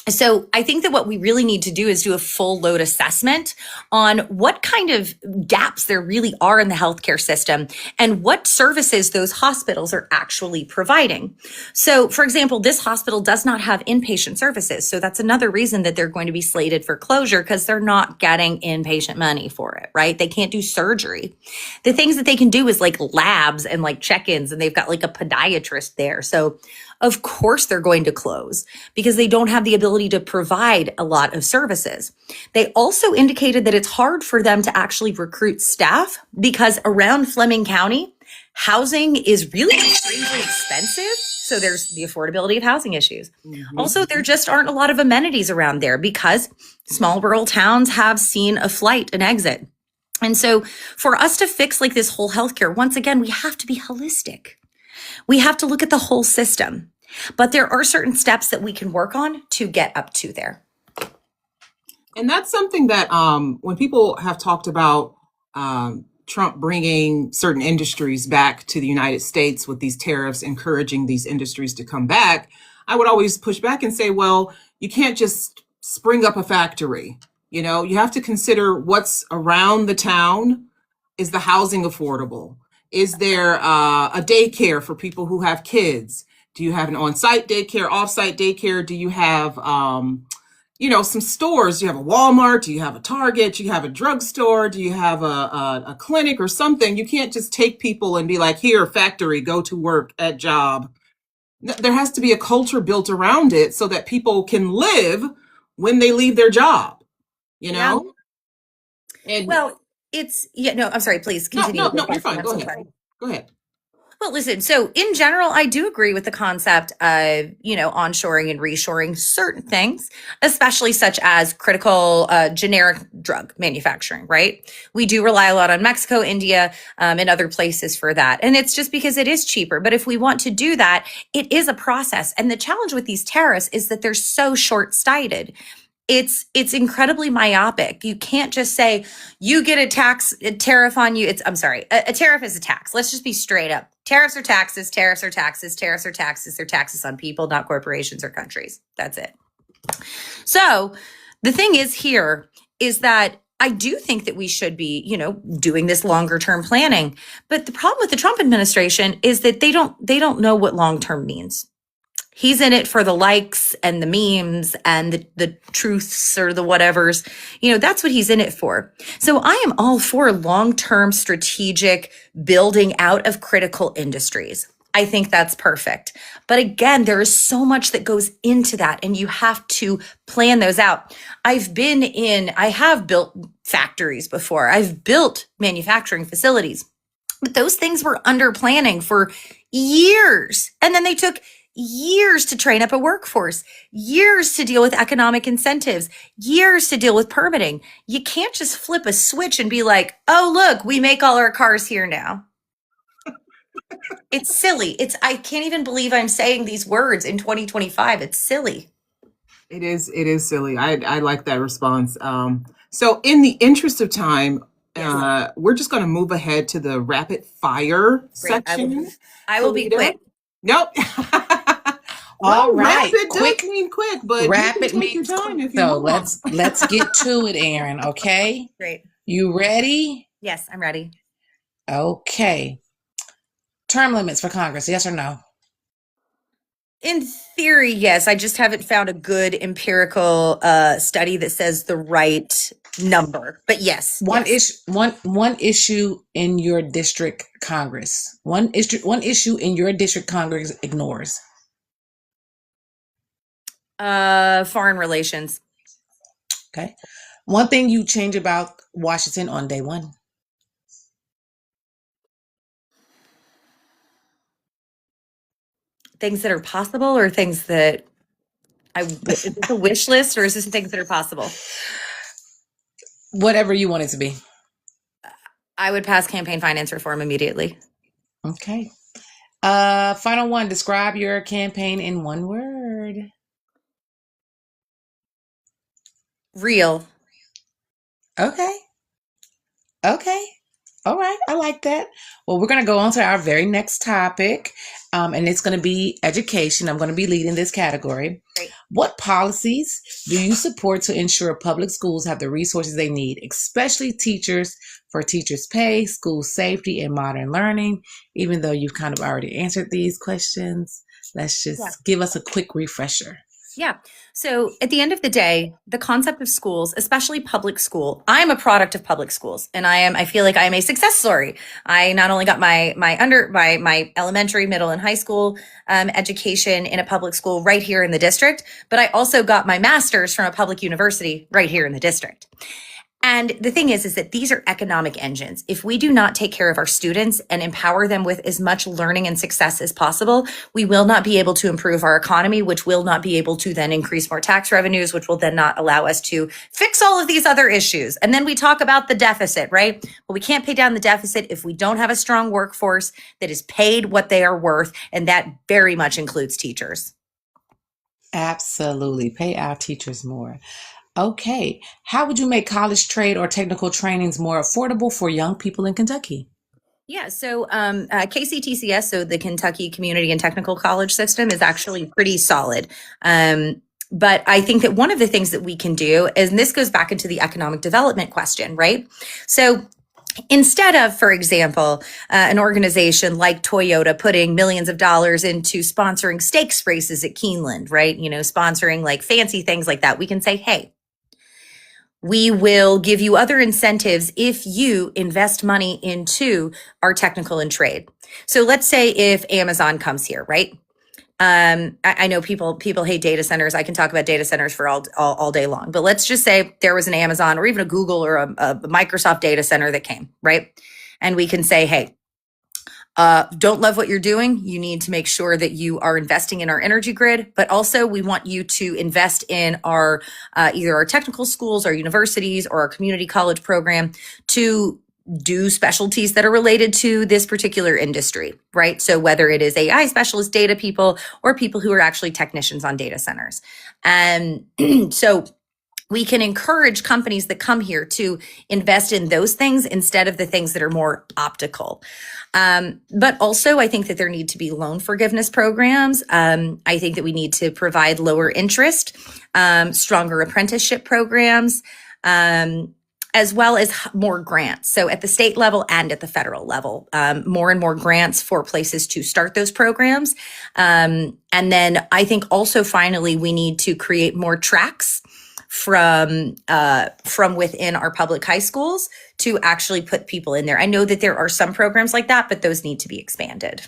So I think that what we really need to do is do a full load assessment on what kind of gaps there really are in the healthcare system and what services those hospitals are actually providing. So, for example, this hospital does not have inpatient services. So that's another reason that they're going to be slated for closure because they're not getting inpatient money for it, right? They can't do surgery. The things that they can do is like labs and like check-ins, and they've got like a podiatrist there. So of course they're going to close because they don't have the ability to provide a lot of services. They also indicated that it's hard for them to actually recruit staff because around Fleming County, housing is really extremely expensive. So there's the affordability of housing issues. Mm-hmm. Also, there just aren't a lot of amenities around there because small rural towns have seen a flight, an exit. And so for us to fix like this whole healthcare, once again, we have to be holistic. We have to look at the whole system, but there are certain steps that we can work on to get up to there. And that's something that when people have talked about Trump bringing certain industries back to the United States with these tariffs, encouraging these industries to come back, I would always push back and say, well, you can't just spring up a factory. You have to consider what's around the town. Is the housing affordable? Is there a daycare for people who have kids? Do you have an on-site daycare, off-site daycare? Do you have, some stores? Do you have a Walmart? Do you have a Target? Do you have a drugstore? Do you have a clinic or something? You can't just take people and be like, here, factory, go to work at job. There has to be a culture built around it so that people can live when they leave their job, Yeah. And well, I'm sorry, please continue. No, you're fine. Go ahead. Well, listen, so in general, I do agree with the concept of, onshoring and reshoring certain things, especially such as critical generic drug manufacturing, right? We do rely a lot on Mexico, India, and other places for that. And it's just because it is cheaper. But if we want to do that, it is a process. And the challenge with these tariffs is that they're so short-sighted. It's incredibly myopic. You can't just say you get a tariff on you. A tariff is a tax. Let's just be straight up. Tariffs are taxes, tariffs are taxes, tariffs are taxes. They're taxes on people, not corporations or countries. That's it. So the thing is here is that I do think that we should be, doing this longer term planning. But the problem with the Trump administration is that they don't know what long term means. He's in it for the likes and the memes and the truths or the whatevers. That's what he's in it for. So I am all for long-term strategic building out of critical industries. I think that's perfect. But again, there is so much that goes into that and you have to plan those out. I have built factories before. I've built manufacturing facilities, but those things were under planning for years. And then they took years to train up a workforce, years to deal with economic incentives, years to deal with permitting. You can't just flip a switch and be like, oh, look, we make all our cars here now. It's silly. I can't even believe I'm saying these words in 2025. It's silly. It is silly. I like that response. So in the interest of time, we're just going to move ahead to the rapid fire section. I will be quick. Nope. All right. Rapid quick mean quick, but rapid means time if you so want. let's get to it, Erin. Okay. Great. You ready? Yes, I'm ready. Okay. Term limits for Congress, yes or no? In theory, yes. I just haven't found a good empirical study that says the right number. But yes, One yes. issue, one issue in your district Congress. One issue in your district Congress ignores. Foreign relations. Okay. One thing you change about Washington on day one. Things that are possible or things that is this a wish list or is this things that are possible? Whatever you want it to be. I would pass campaign finance reform immediately. Okay. Final one. Describe your campaign in one word. Real. Okay. Okay. All right. I like that. Well, we're going to go on to our very next topic, and it's going to be education. I'm going to be leading this category. Great. What policies do you support to ensure public schools have the resources they need, especially teachers, for teachers' pay, school safety, and modern learning? Even though you've kind of already answered these questions, let's just give us a quick refresher. Yeah. So at the end of the day, the concept of schools, especially public school, I'm a product of public schools and I feel like I am a success story. I not only got my elementary, middle and high school education in a public school right here in the district, but I also got my master's from a public university right here in the district. And the thing is that these are economic engines. If we do not take care of our students and empower them with as much learning and success as possible, we will not be able to improve our economy, which will not be able to then increase more tax revenues, which will then not allow us to fix all of these other issues. And then we talk about the deficit, right? Well, we can't pay down the deficit if we don't have a strong workforce that is paid what they are worth. And that very much includes teachers. Absolutely. Pay our teachers more. Okay. How would you make college trade or technical trainings more affordable for young people in Kentucky? Yeah, so KCTCS, so the Kentucky Community and Technical College System, is actually pretty solid. But I think that one of the things that we can do, and this goes back into the economic development question, right? So instead of, for example, an organization like Toyota putting millions of dollars into sponsoring stakes races at Keeneland, right? You know, sponsoring like fancy things like that, we can say, hey, we will give you other incentives if you invest money into our technical and trade. So let's say if Amazon comes here, right? I know people hate data centers. I can talk about data centers for all day long, but let's just say there was an Amazon or even a Google or a Microsoft data center that came, right? And we can say, hey, don't love what you're doing. You need to make sure that you are investing in our energy grid, but also we want you to invest in our either our technical schools, our universities, or our community college program to do specialties that are related to this particular industry, right? So whether it is AI specialists, data people, or people who are actually technicians on data centers. And so we can encourage companies that come here to invest in those things instead of the things that are more optical. But also, I think that there need to be loan forgiveness programs. I think that we need to provide lower interest, stronger apprenticeship programs, as well as more grants. So at the state level and at the federal level, more and more grants for places to start those programs. And then I think also finally, we need to create more tracks from within our public high schools to actually put people in there. I know that there are some programs like that, but those need to be expanded.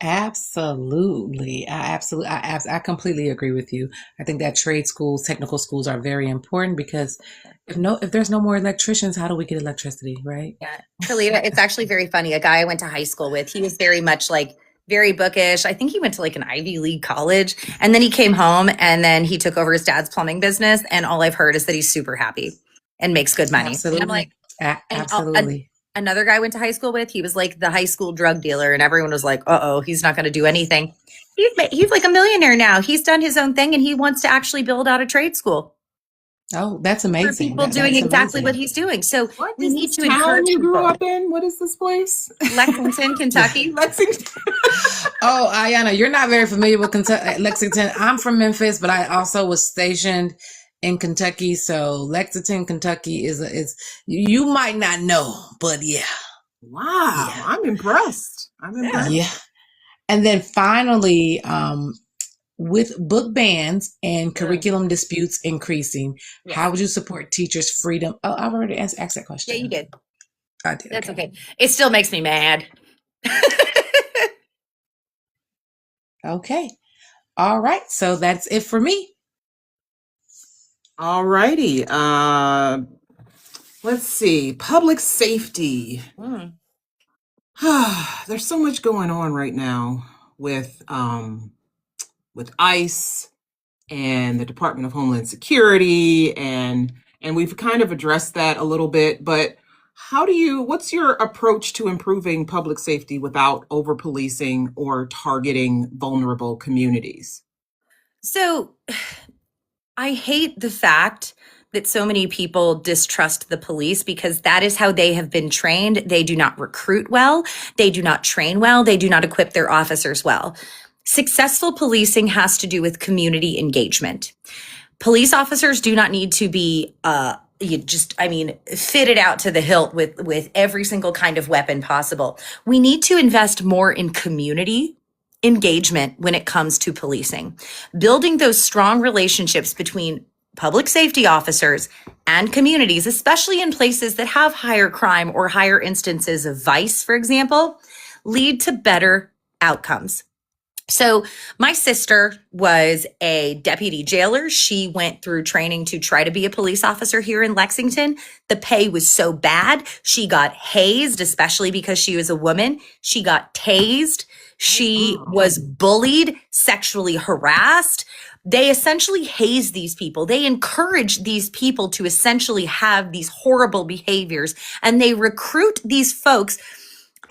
Absolutely. I completely agree with you. I think that trade schools, technical schools are very important because if there's no more electricians, how do we get electricity, right? Yeah. Kalita, it's actually very funny. A guy I went to high school with, he was very much like very bookish. I think he went to like an Ivy League college and then he came home and then he took over his dad's plumbing business. And all I've heard is that he's super happy and makes good money. Absolutely. And I'm like, absolutely. Another guy I went to high school with, he was like the high school drug dealer and everyone was like, uh-oh, he's not going to do anything. He's like a millionaire now. He's done his own thing and he wants to actually build out a trade school. Oh, that's amazing. For people doing exactly what he's doing. So we need to encourage you grew people. up in? What is this place? Lexington, Kentucky. Lexington. Oh, Ayana, you're not very familiar with Lexington. I'm from Memphis, but I also was stationed in Kentucky. So Lexington, Kentucky is you might not know, but yeah. Wow, I'm impressed. I'm impressed. Yeah. And then finally, with book bans and curriculum disputes increasing, how would you support teachers' freedom? Oh, I've already asked that question. Yeah, you did. I did. That's okay. It still makes me mad. Okay. All right. So that's it for me. All righty. Let's see. Public safety. There's so much going on right now with ICE and the Department of Homeland Security, and we've kind of addressed that a little bit, but what's your approach to improving public safety without over policing or targeting vulnerable communities? So I hate the fact that so many people distrust the police because that is how they have been trained. They do not recruit well. They do not train well. They do not equip their officers well. Successful policing has to do with community engagement. Police officers do not need to be fitted out to the hilt with every single kind of weapon possible. We need to invest more in community engagement when it comes to policing. Building those strong relationships between public safety officers and communities, especially in places that have higher crime or higher instances of vice, for example, lead to better outcomes. So my sister was a deputy jailer. She went through training to try to be a police officer here in Lexington. The pay was so bad. She got hazed, especially because she was a woman. She got tased. She was bullied, sexually harassed. They essentially haze these people. They encourage these people to essentially have these horrible behaviors, and they recruit these folks.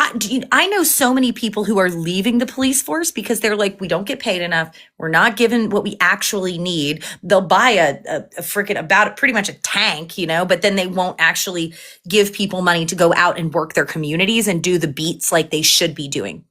I know so many people who are leaving the police force because they're like, we don't get paid enough. We're not given what we actually need. They'll buy pretty much a tank, but then they won't actually give people money to go out and work their communities and do the beats like they should be doing.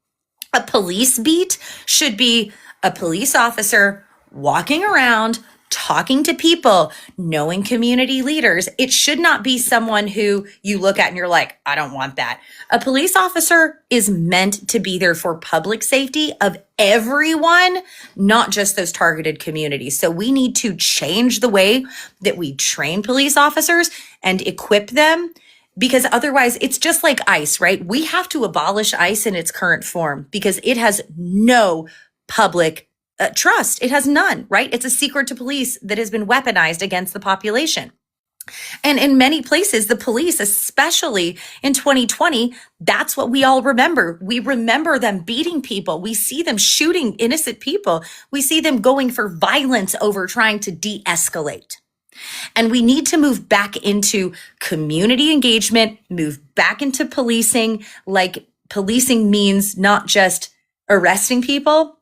A police beat should be a police officer walking around, talking to people, knowing community leaders. It should not be someone who you look at and you're like, I don't want that. A police officer is meant to be there for public safety of everyone, not just those targeted communities. So we need to change the way that we train police officers and equip them, because otherwise it's just like ICE, right? We have to abolish ICE in its current form because it has no public trust. It has none, right? It's a secret to police that has been weaponized against the population. And in many places, the police, especially in 2020, that's what we all remember. We remember them beating people. We see them shooting innocent people. We see them going for violence over trying to de-escalate. And we need to move back into community engagement, move back into policing. Like, policing means not just arresting people.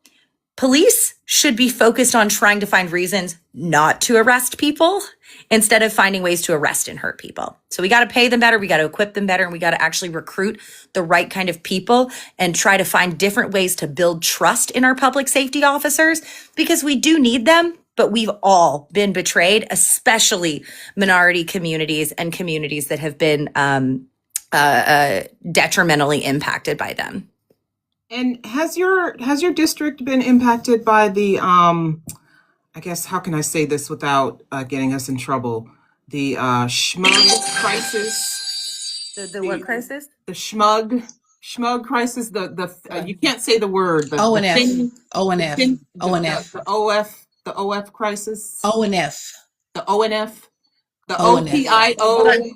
Police should be focused on trying to find reasons not to arrest people instead of finding ways to arrest and hurt people. So we got to pay them better. We got to equip them better. And we got to actually recruit the right kind of people and try to find different ways to build trust in our public safety officers, because we do need them, but we've all been betrayed, especially minority communities and communities that have been detrimentally impacted by them. And has your district been impacted by the I guess, how can I say this without getting us in trouble? The schmug crisis. The what crisis? The schmug crisis. You can't say the word. ONF. The OF crisis. ONF. The ONF. The OPIO.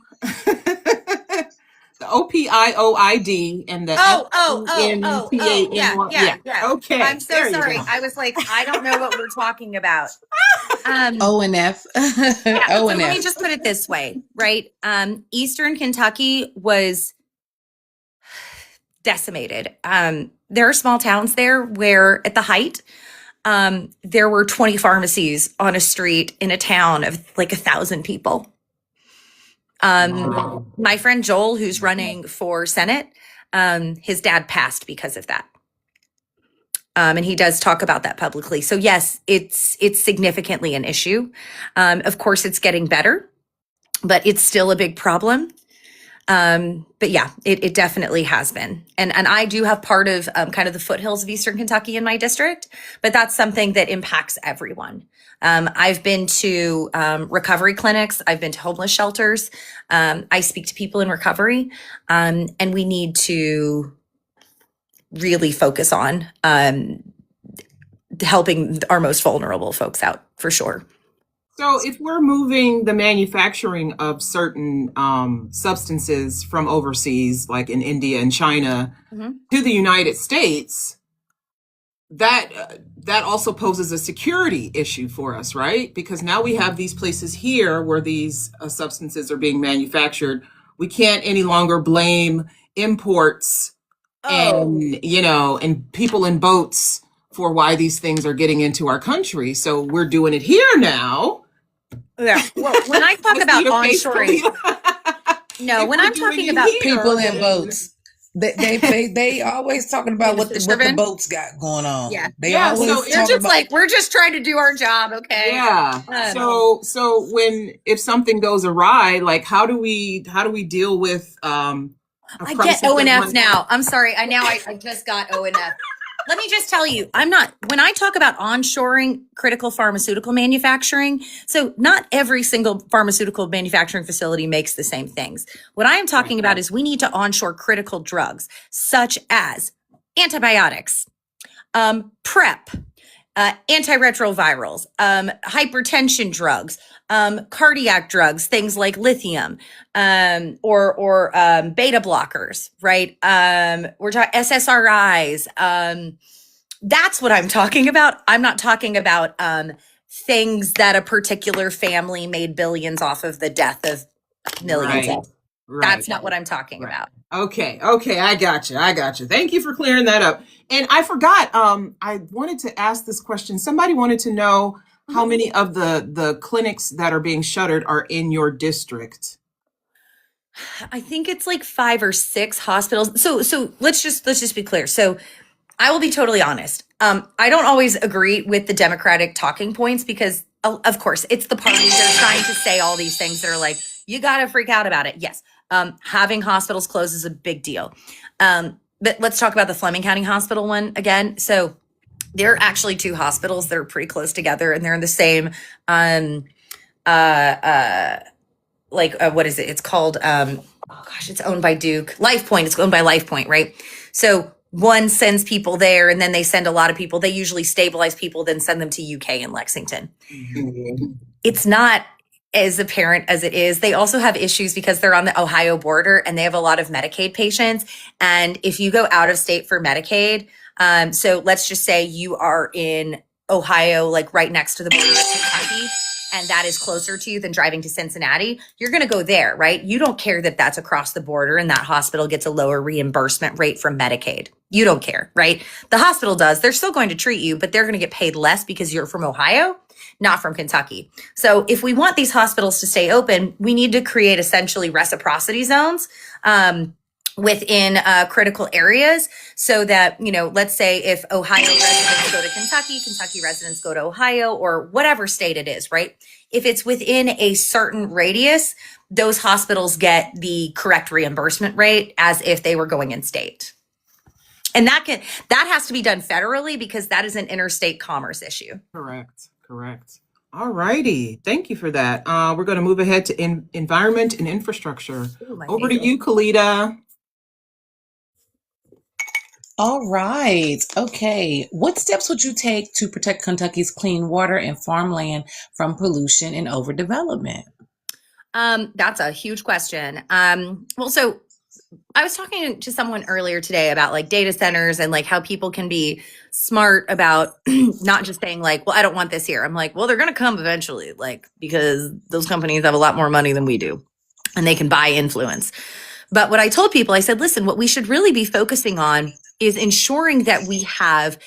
The OPIOID and the FENPANY. Yeah. Okay. I'm so sorry. I was like, I don't know what we're talking about. ONF. So let me just put it this way, right? Eastern Kentucky was decimated. There are small towns there where at the height, there were 20 pharmacies on a street in a town of like 1,000 people. My friend Joel, who's running for Senate, his dad passed because of that. And he does talk about that publicly. So yes, it's significantly an issue. Of course, it's getting better, but it's still a big problem. But yeah, it definitely has been. And I do have part of kind of the foothills of Eastern Kentucky in my district, but that's something that impacts everyone. I've been to recovery clinics. I've been to homeless shelters. I speak to people in recovery, and we need to really focus on helping our most vulnerable folks out for sure. So if we're moving the manufacturing of certain substances from overseas, like in India and China, to the United States, that also poses a security issue for us, right? Because now we have these places here where these substances are being manufactured. We can't any longer blame imports and, you know, and people in boats for why these things are getting into our country. So we're doing it here now. Yeah. Well, when I talk about onshoring, no, when I'm talking about people in boats, they always talking about what the boats got going on. Yeah, they always so you're just like, we're just trying to do our job, okay? Yeah. So if something goes awry, like how do we deal with I get O&F now. I'm sorry. I just got O&F. Let me just tell you, when I talk about onshoring critical pharmaceutical manufacturing, so not every single pharmaceutical manufacturing facility makes the same things. What I am talking about is we need to onshore critical drugs such as antibiotics, PrEP, antiretrovirals, hypertension drugs, cardiac drugs, things like lithium, or beta blockers, right? We're talking SSRIs. That's what I'm talking about. I'm not talking about things that a particular family made billions off of the death of millions of. That's not what I'm talking about. Okay. I got you. Thank you for clearing that up. And I forgot, I wanted to ask this question. Somebody wanted to know how many of the clinics that are being shuttered are in your district. I think it's like 5 or 6 hospitals. So let's just be clear. So I will be totally honest. I don't always agree with the Democratic talking points because, of course, it's the parties that are trying to say all these things that are like, you got to freak out about it. Yes. Having hospitals close is a big deal. But let's talk about the Fleming County Hospital one again. So there are actually 2 hospitals that are pretty close together and they're in the same, what is it? It's called, it's owned by Duke. LifePoint, it's owned by LifePoint, right? So one sends people there and then they send a lot of people. They usually stabilize people, then send them to UK and Lexington. It's not as apparent as it is. They also have issues because they're on the Ohio border and they have a lot of Medicaid patients. And if you go out of state for Medicaid, so let's just say you are in Ohio, like right next to the border of Kentucky, and that is closer to you than driving to Cincinnati, you're going to go there, right? You don't care that that's across the border and that hospital gets a lower reimbursement rate from Medicaid. You don't care, right? The hospital does. They're still going to treat you, but they're going to get paid less because you're from Ohio, not from Kentucky. So if we want these hospitals to stay open, we need to create essentially reciprocity zones within critical areas so that, let's say if Ohio residents go to Kentucky, Kentucky residents go to Ohio, or whatever state it is, right? If it's within a certain radius, those hospitals get the correct reimbursement rate as if they were going in state. And that has to be done federally because that is an interstate commerce issue. Correct. All righty. Thank you for that. We're going to move ahead to environment and infrastructure. Over to you, Kalita. All right. Okay. What steps would you take to protect Kentucky's clean water and farmland from pollution and overdevelopment? That's a huge question. So I was talking to someone earlier today about like data centers and like how people can be smart about not just saying like, well, I don't want this here. I'm like, well, they're going to come eventually, like, because those companies have a lot more money than we do and they can buy influence. But what I told people, I said, listen, what we should really be focusing on is ensuring that we have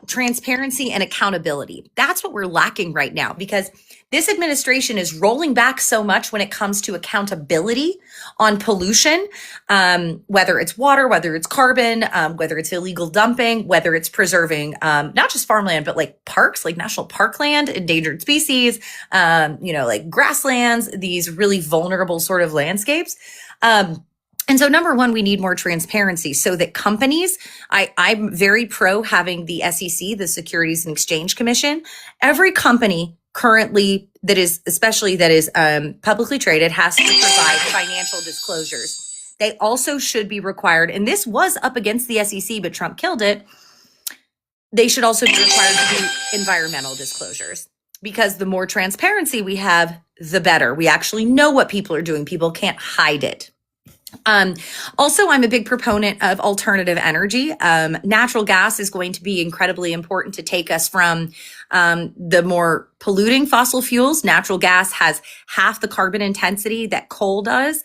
transparency and accountability. That's what we're lacking right now because this administration is rolling back so much when it comes to accountability on pollution, whether it's water, whether it's carbon, whether it's illegal dumping, whether it's preserving not just farmland, but like parks, like national parkland, endangered species, like grasslands, these really vulnerable sort of landscapes. And so number one, we need more transparency so that companies, I'm very pro having the SEC, the Securities and Exchange Commission. Every company currently that is, especially that is publicly traded, has to provide financial disclosures. They also should be required, and this was up against the SEC, but Trump killed it. They should also be required to do environmental disclosures, because the more transparency we have, the better. We actually know what people are doing. People can't hide it. Also, I'm a big proponent of alternative energy. Natural gas is going to be incredibly important to take us from the more polluting fossil fuels. Natural gas has half the carbon intensity that coal does.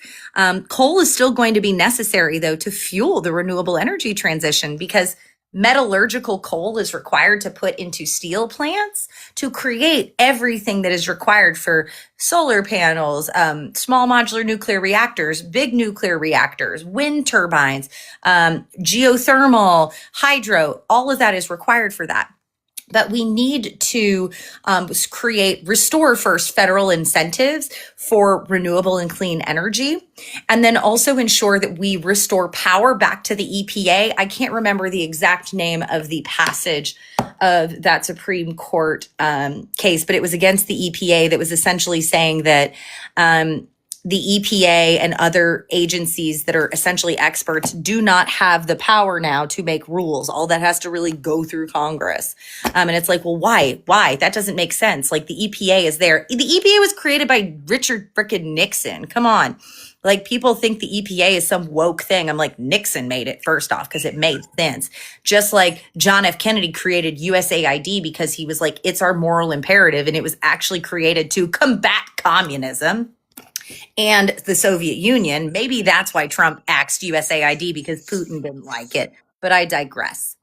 Coal is still going to be necessary, though, to fuel the renewable energy transition, because metallurgical coal is required to put into steel plants to create everything that is required for solar panels, small modular nuclear reactors, big nuclear reactors, wind turbines, geothermal, hydro. All of that is required for that. But we need to restore first federal incentives for renewable and clean energy, and then also ensure that we restore power back to the EPA. I can't remember the exact name of the passage of that Supreme Court case, but it was against the EPA that was essentially saying that the EPA and other agencies that are essentially experts do not have the power now to make rules. All that has to really go through Congress. And it's like, well, why? That doesn't make sense. Like, the EPA is there. The EPA was created by Richard frickin' Nixon. Come on. Like, people think the EPA is some woke thing. I'm like, Nixon made it, first off, because it made sense. Just like John F. Kennedy created USAID because he was like, it's our moral imperative. And it was actually created to combat communism and the Soviet Union. Maybe that's why Trump axed USAID, because Putin didn't like it. But I digress.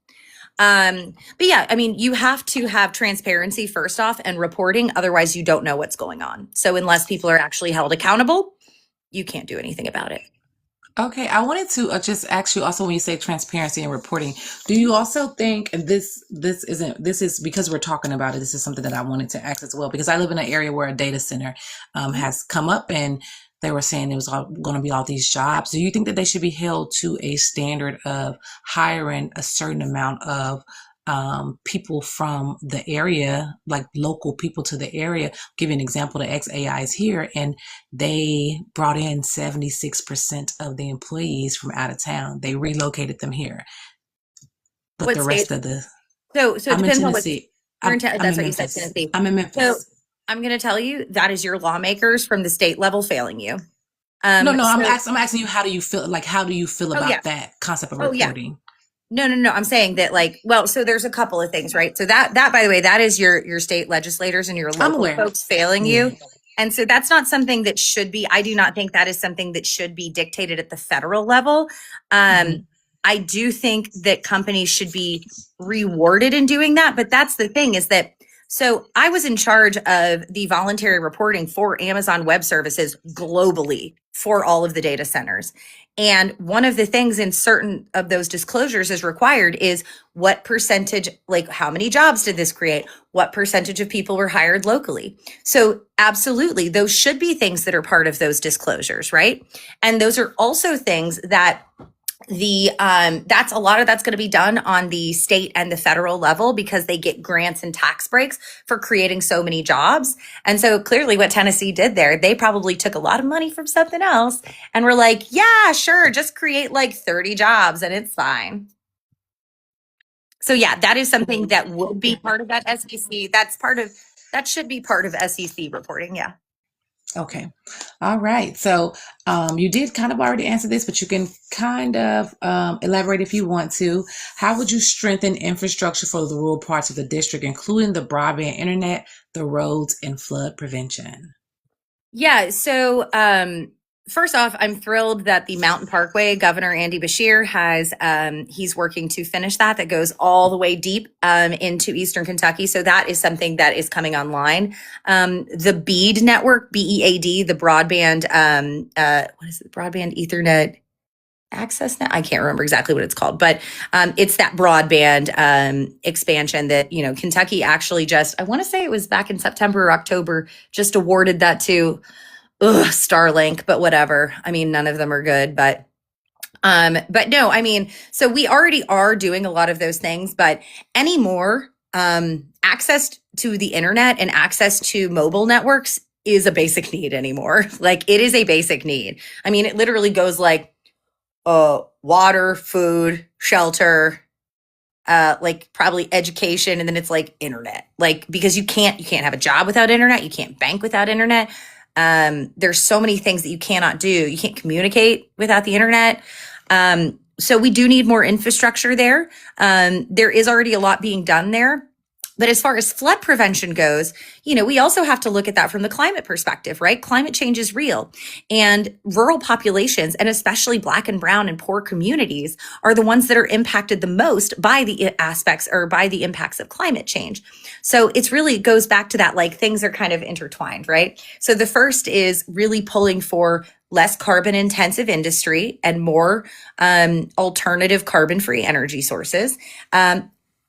But yeah, I mean, you have to have transparency first off and reporting. Otherwise, you don't know what's going on. So unless people are actually held accountable, you can't do anything about it. Okay, I wanted to just ask you also, when you say transparency and reporting, do you also think, and this is because we're talking about it, this is something that I wanted to ask as well, because I live in an area where a data center has come up, and they were saying it was going to be all these jobs. Do you think that they should be held to a standard of hiring a certain amount of people from the area, like local people to the area? Give you an example, the XAI is here, and they brought in 76% of the employees from out of town. They relocated them here. But What the rest state? of the, So it I'm in depends on what. Tennessee. That's what you said, Tennessee. I'm in So Memphis. I'm going to tell you, that is your lawmakers from the state level failing you. No, So- I'm asking you, how do you feel? Like, how do you feel Oh, about yeah. that concept of Oh, yeah. reporting? No. I'm saying that, like, well, so there's a couple of things, right? So that by the way, that is your state legislators and your local aware. folks failing you. And so that's not something that should be, I do not think that is something that should be dictated at the federal level. I do think that companies should be rewarded in doing that. But that's the thing, is that, so I was in charge of the voluntary reporting for Amazon Web Services globally for all of the data centers. And one of the things in certain of those disclosures is required is what percentage, like how many jobs did this create? What percentage of people were hired locally? So absolutely, those should be things that are part of those disclosures, right? And those are also things that that's a lot of that's going to be done on the state and the federal level, because they get grants and tax breaks for creating so many jobs. And so clearly what Tennessee did there, they probably took a lot of money from something else and were like, yeah, sure, just create like 30 jobs and it's fine. So yeah, that is something that would be part of that SEC. That should be part of SEC reporting. Yeah. Okay. All right. So you did kind of already answer this, but you can kind of elaborate if you want to. How would you strengthen infrastructure for the rural parts of the district, including the broadband internet, the roads, and flood prevention? Yeah. So first off, I'm thrilled that the Mountain Parkway, Governor Andy Beshear has, he's working to finish that. That goes all the way deep into Eastern Kentucky. So that is something that is coming online. The BEAD network, BEAD, the broadband, what is it? Broadband Ethernet access net? I can't remember exactly what it's called, but it's that broadband expansion that, Kentucky actually just, I want to say it was back in September or October, just awarded that to Starlink, but whatever. I mean, none of them are good, but But no, I mean, so we already are doing a lot of those things, but anymore, access to the internet and access to mobile networks is a basic need anymore. Like it is a basic need. I mean, it literally goes like water, food, shelter, like probably education, and then it's like internet. Like because you can't have a job without internet, you can't bank without internet. There's so many things that you cannot do. You can't communicate without the internet. So we do need more infrastructure there. There is already a lot being done there. But as far as flood prevention goes, we also have to look at that from the climate perspective, right? Climate change is real. And rural populations, and especially Black and brown and poor communities, are the ones that are impacted the most by the aspects or by the impacts of climate change. So it's really goes back to that, like things are kind of intertwined, right? So the first is really pulling for less carbon intensive industry and more alternative carbon free energy sources.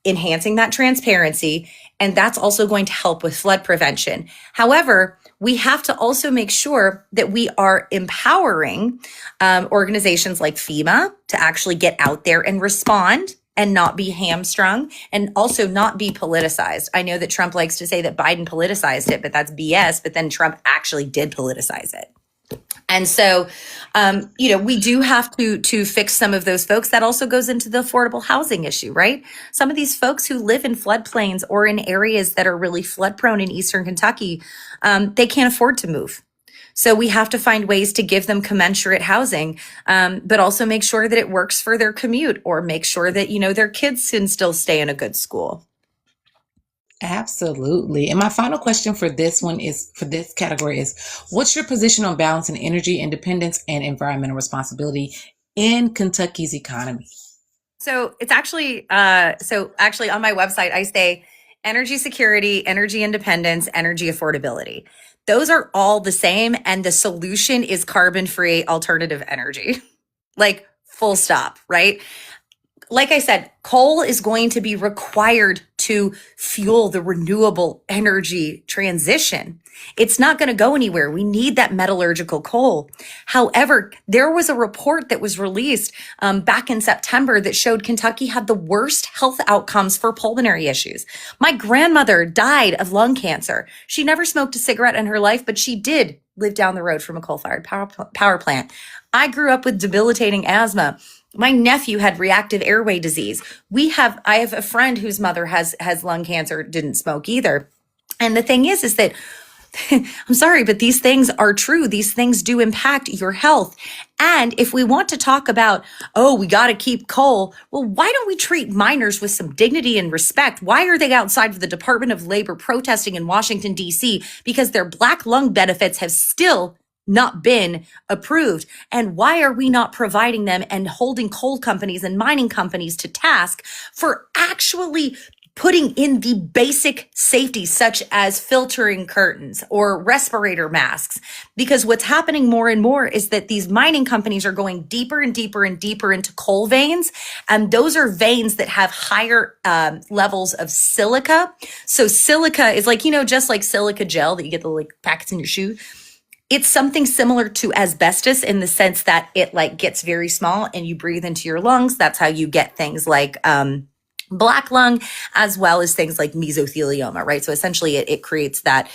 Enhancing that transparency, and that's also going to help with flood prevention. However, we have to also make sure that we are empowering organizations like FEMA to actually get out there and respond and not be hamstrung and also not be politicized. I know that Trump likes to say that Biden politicized it, but that's BS. But then Trump actually did politicize it. And so, we do have to fix some of those folks. That also goes into the affordable housing issue, right? Some of these folks who live in floodplains or in areas that are really flood prone in Eastern Kentucky, they can't afford to move. So we have to find ways to give them commensurate housing, but also make sure that it works for their commute, or make sure that, their kids can still stay in a good school. Absolutely. And my final question for this category is, what's your position on balancing energy independence and environmental responsibility in Kentucky's economy? So it's actually, on my website, I say energy security, energy independence, energy affordability. Those are all the same. And the solution is carbon-free alternative energy, like full stop, right? Like I said, coal is going to be required to fuel the renewable energy transition. It's not going to go anywhere. We need that metallurgical coal. However, there was a report that was released back in September that showed Kentucky had the worst health outcomes for pulmonary issues. My grandmother died of lung cancer. She never smoked a cigarette in her life, but she did live down the road from a coal-fired power plant. I grew up with debilitating asthma. My nephew had reactive airway disease. I have a friend whose mother has lung cancer, didn't smoke either. And the thing is that I'm sorry, but these things are true. These things do impact your health. And if we want to talk about, we got to keep coal, well, why don't we treat miners with some dignity and respect? Why are they outside of the Department of Labor protesting in Washington, D.C.? Because their Black lung benefits have still not been approved. And why are we not providing them and holding coal companies and mining companies to task for actually putting in the basic safety, such as filtering curtains or respirator masks? Because what's happening more and more is that these mining companies are going deeper and deeper and deeper into coal veins. And those are veins that have higher levels of silica. So silica is like, just like silica gel that you get the packets in your shoe. It's something similar to asbestos in the sense that it gets very small and you breathe into your lungs. That's how you get things like Black lung, as well as things like mesothelioma, right? So essentially it creates that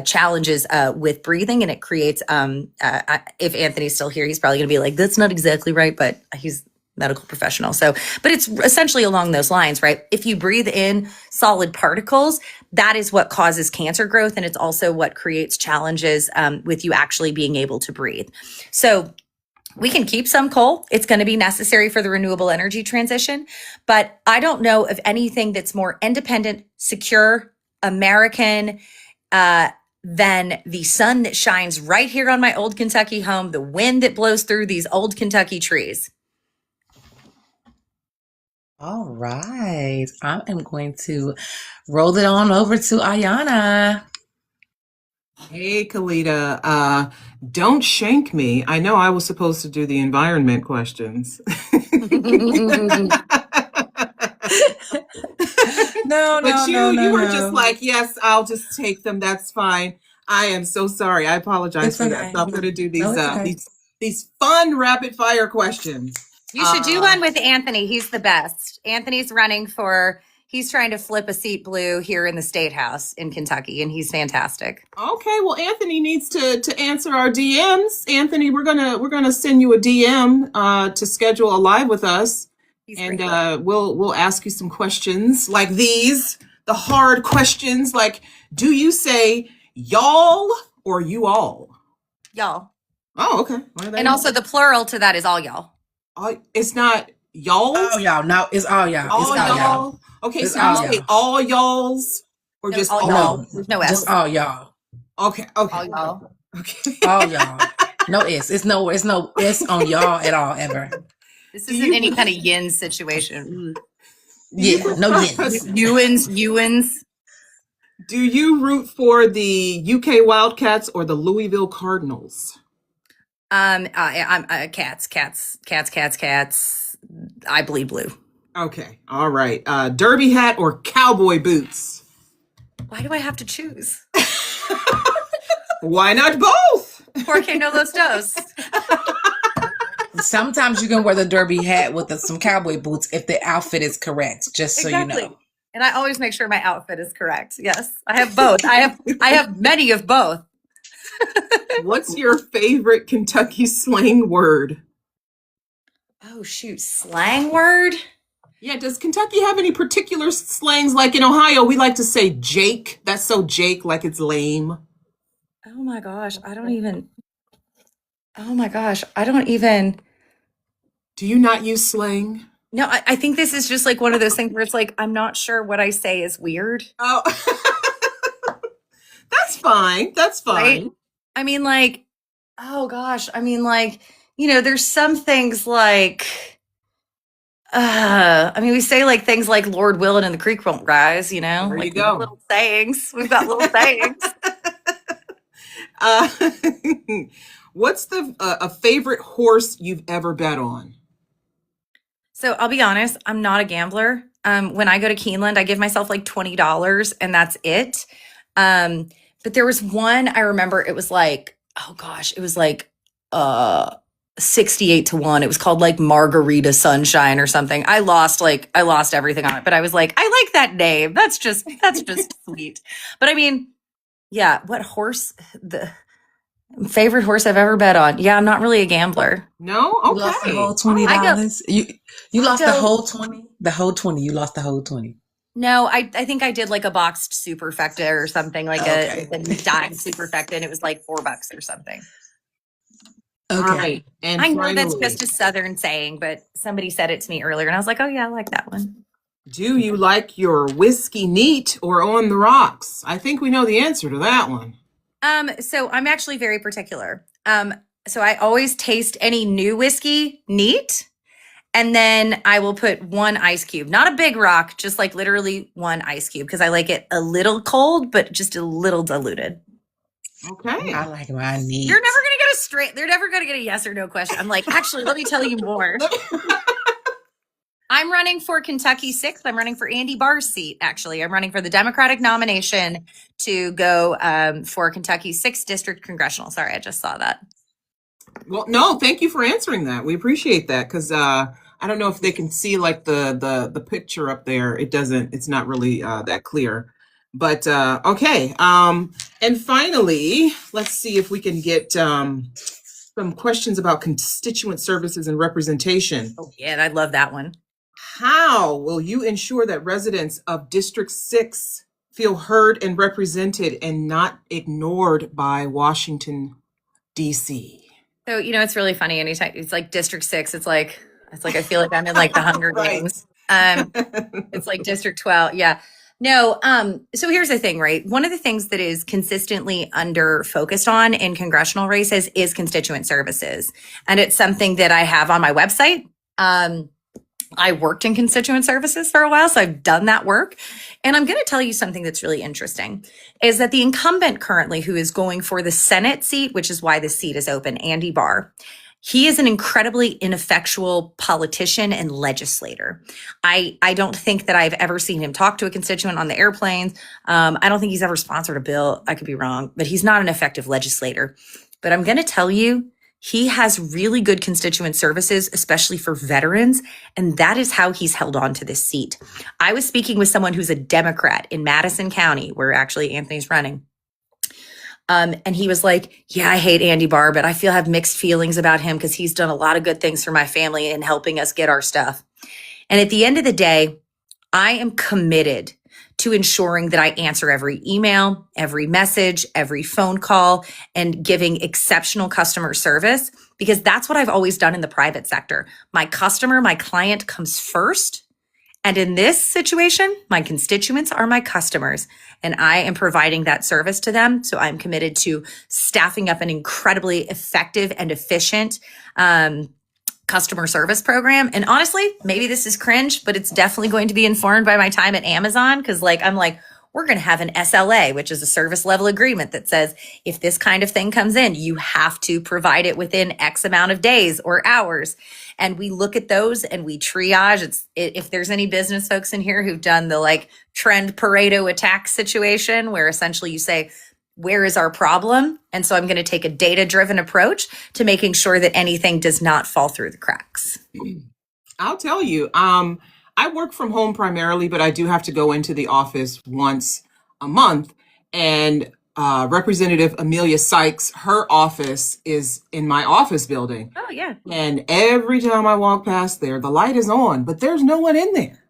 challenges with breathing, and it creates, if Anthony's still here, he's probably gonna be like, that's not exactly right, but he's medical professional. So, but it's essentially along those lines, right? If you breathe in solid particles, that is what causes cancer growth. And it's also what creates challenges with you actually being able to breathe. So we can keep some coal. It's going to be necessary for the renewable energy transition, but I don't know of anything that's more independent, secure, American, than the sun that shines right here on my old Kentucky home, the wind that blows through these old Kentucky trees. All right. I am going to roll it on over to Ayana. Hey, Kalita, don't shank me. I know I was supposed to do the environment questions. But you were just like, yes, I'll just take them. That's fine. I am so sorry. I apologize for that. So I'm going to do these fun rapid fire questions. You should do one with Anthony. He's the best. Anthony's he's trying to flip a seat blue here in the State House in Kentucky, and he's fantastic. Okay, well, Anthony needs to answer our DMs. Anthony, we're gonna send you a DM to schedule a live with us, and we'll ask you some questions like these, the hard questions, like, do you say y'all or you all? Y'all. Oh, okay. And also the plural to that is all y'all. It's not y'all. All y'all. No, it's all y'all. All it's all y'all. Okay, it's so all you say all y'alls or just all? Y'all. There's no S. Just all y'all. Okay. All y'all. Okay. All y'all. No S. It's no S on y'all at all ever. This isn't any kind of yin situation. Yeah, no yin. Ewins. Do you root for the UK Wildcats or the Louisville Cardinals? I'm cats. I bleed blue. Okay. All right. Derby hat or cowboy boots? Why do I have to choose? Why not both? Porque no los dos. Sometimes you can wear the derby hat with some cowboy boots if the outfit is correct, just so you know. And I always make sure my outfit is correct. Yes, I have both. I have many of both. What's your favorite Kentucky slang word? Oh, shoot. Slang word? Yeah, does Kentucky have any particular slangs? Like in Ohio, we like to say Jake. That's so Jake, like it's lame. Oh my gosh. I don't even. Do you not use slang? No, I think this is just like one of those things where it's like, I'm not sure what I say is weird. Oh, that's fine. That's fine. Right? I mean, like, oh gosh. I mean, like, there's some things like, we say like things like Lord willing and the creek won't rise, There like you go. little sayings. We've got little sayings. What's a favorite horse you've ever bet on? So I'll be honest, I'm not a gambler. When I go to Keeneland, I give myself like $20 and that's it. But there was one I remember, it was like, oh gosh, it was like 68-1. It was called like Margarita Sunshine or something. I lost everything on it, but I was like, I like that name. That's just sweet. But I mean, yeah, what horse? The favorite horse I've ever bet on. Yeah, I'm not really a gambler. No? You lost the Okay. whole $20. You lost the whole 20? The whole 20. You lost the whole 20. No, I think I did like a boxed superfecta or something, like a dime superfecta, and it was like $4 or something. Okay. All right. And I know finally, that's just a Southern saying, but somebody said it to me earlier, and I was like, oh yeah, I like that one. do you like your whiskey neat or on the rocks? I think we know the answer to that one. So I'm actually very particular. So I always taste any new whiskey neat, and then I will put one ice cube, not a big rock, just like literally one ice cube, because I like it a little cold, but just a little diluted. Okay. I like mine neat. They're never going to get a yes or no question. I'm like, actually, let me tell you more. I'm running for Kentucky 6th. I'm running for Andy Barr's seat, actually. I'm running for the Democratic nomination to go for Kentucky's 6th District Congressional. Sorry, I just saw that. Well, no, thank you for answering that. We appreciate that because I don't know if they can see like the picture up there. It's not really that clear. But okay. And finally, let's see if we can get some questions about constituent services and representation. Oh, yeah, I love that one. How will you ensure that residents of District 6 feel heard and represented and not ignored by Washington, D.C.? So, it's really funny. Anytime it's like District 6, it's like I feel like I'm in like the Hunger Right. Games. It's like District 12. Yeah. No, so here's the thing, right? One of the things that is consistently under focused on in congressional races is constituent services. And it's something that I have on my website. I worked in constituent services for a while, so I've done that work. And I'm going to tell you something that's really interesting, is that the incumbent currently who is going for the Senate seat, which is why the seat is open, Andy Barr, he is an incredibly ineffectual politician and legislator. I don't think that I've ever seen him talk to a constituent on the airplanes. I don't think he's ever sponsored a bill. I could be wrong, but he's not an effective legislator. But I'm going to tell you, He has really good constituent services, especially for veterans. And that is how he's held on to this seat. I was speaking with someone who's a Democrat in Madison County, where actually Anthony's running. And he was like, yeah, I hate Andy Barr, but I have mixed feelings about him because he's done a lot of good things for my family and helping us get our stuff. And at the end of the day, I am committed to ensuring that I answer every email, every message, every phone call, and giving exceptional customer service, because that's what I've always done in the private sector. My customer, my client comes first. And in this situation, my constituents are my customers, and I am providing that service to them. So I'm committed to staffing up an incredibly effective and efficient customer service program. And honestly, maybe this is cringe, but it's definitely going to be informed by my time at Amazon. Cause I'm like, we're going to have an SLA, which is a service level agreement that says if this kind of thing comes in, you have to provide it within X amount of days or hours. And we look at those and we triage. If there's any business folks in here who've done the trend Pareto attack situation, where essentially you say, where is our problem? And so I'm going to take a data-driven approach to making sure that anything does not fall through the cracks. I'll tell you, I work from home primarily, but I do have to go into the office once a month. And Representative Amelia Sykes, her office is in my office building. Oh, yeah. And every time I walk past there, the light is on, but there's no one in there.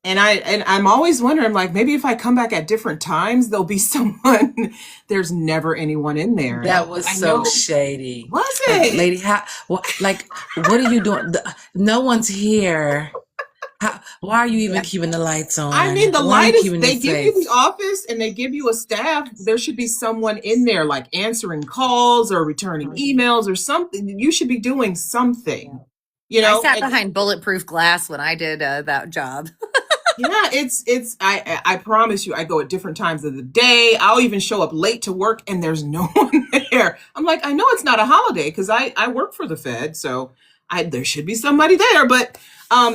And I'm always wondering, maybe if I come back at different times, there'll be someone. There's never anyone in there. That was so shady. Was it? Lady, what are you doing? No one's here. Why are you even keeping the lights on? I mean, the light is, they give you the office and they give you a staff. There should be someone in there, answering calls or returning emails or something. You should be doing something. I sat behind bulletproof glass when I did that job. Yeah, I promise you, I go at different times of the day. I'll even show up late to work and there's no one there. I'm like, I know it's not a holiday because I work for the Fed, so there should be somebody there. But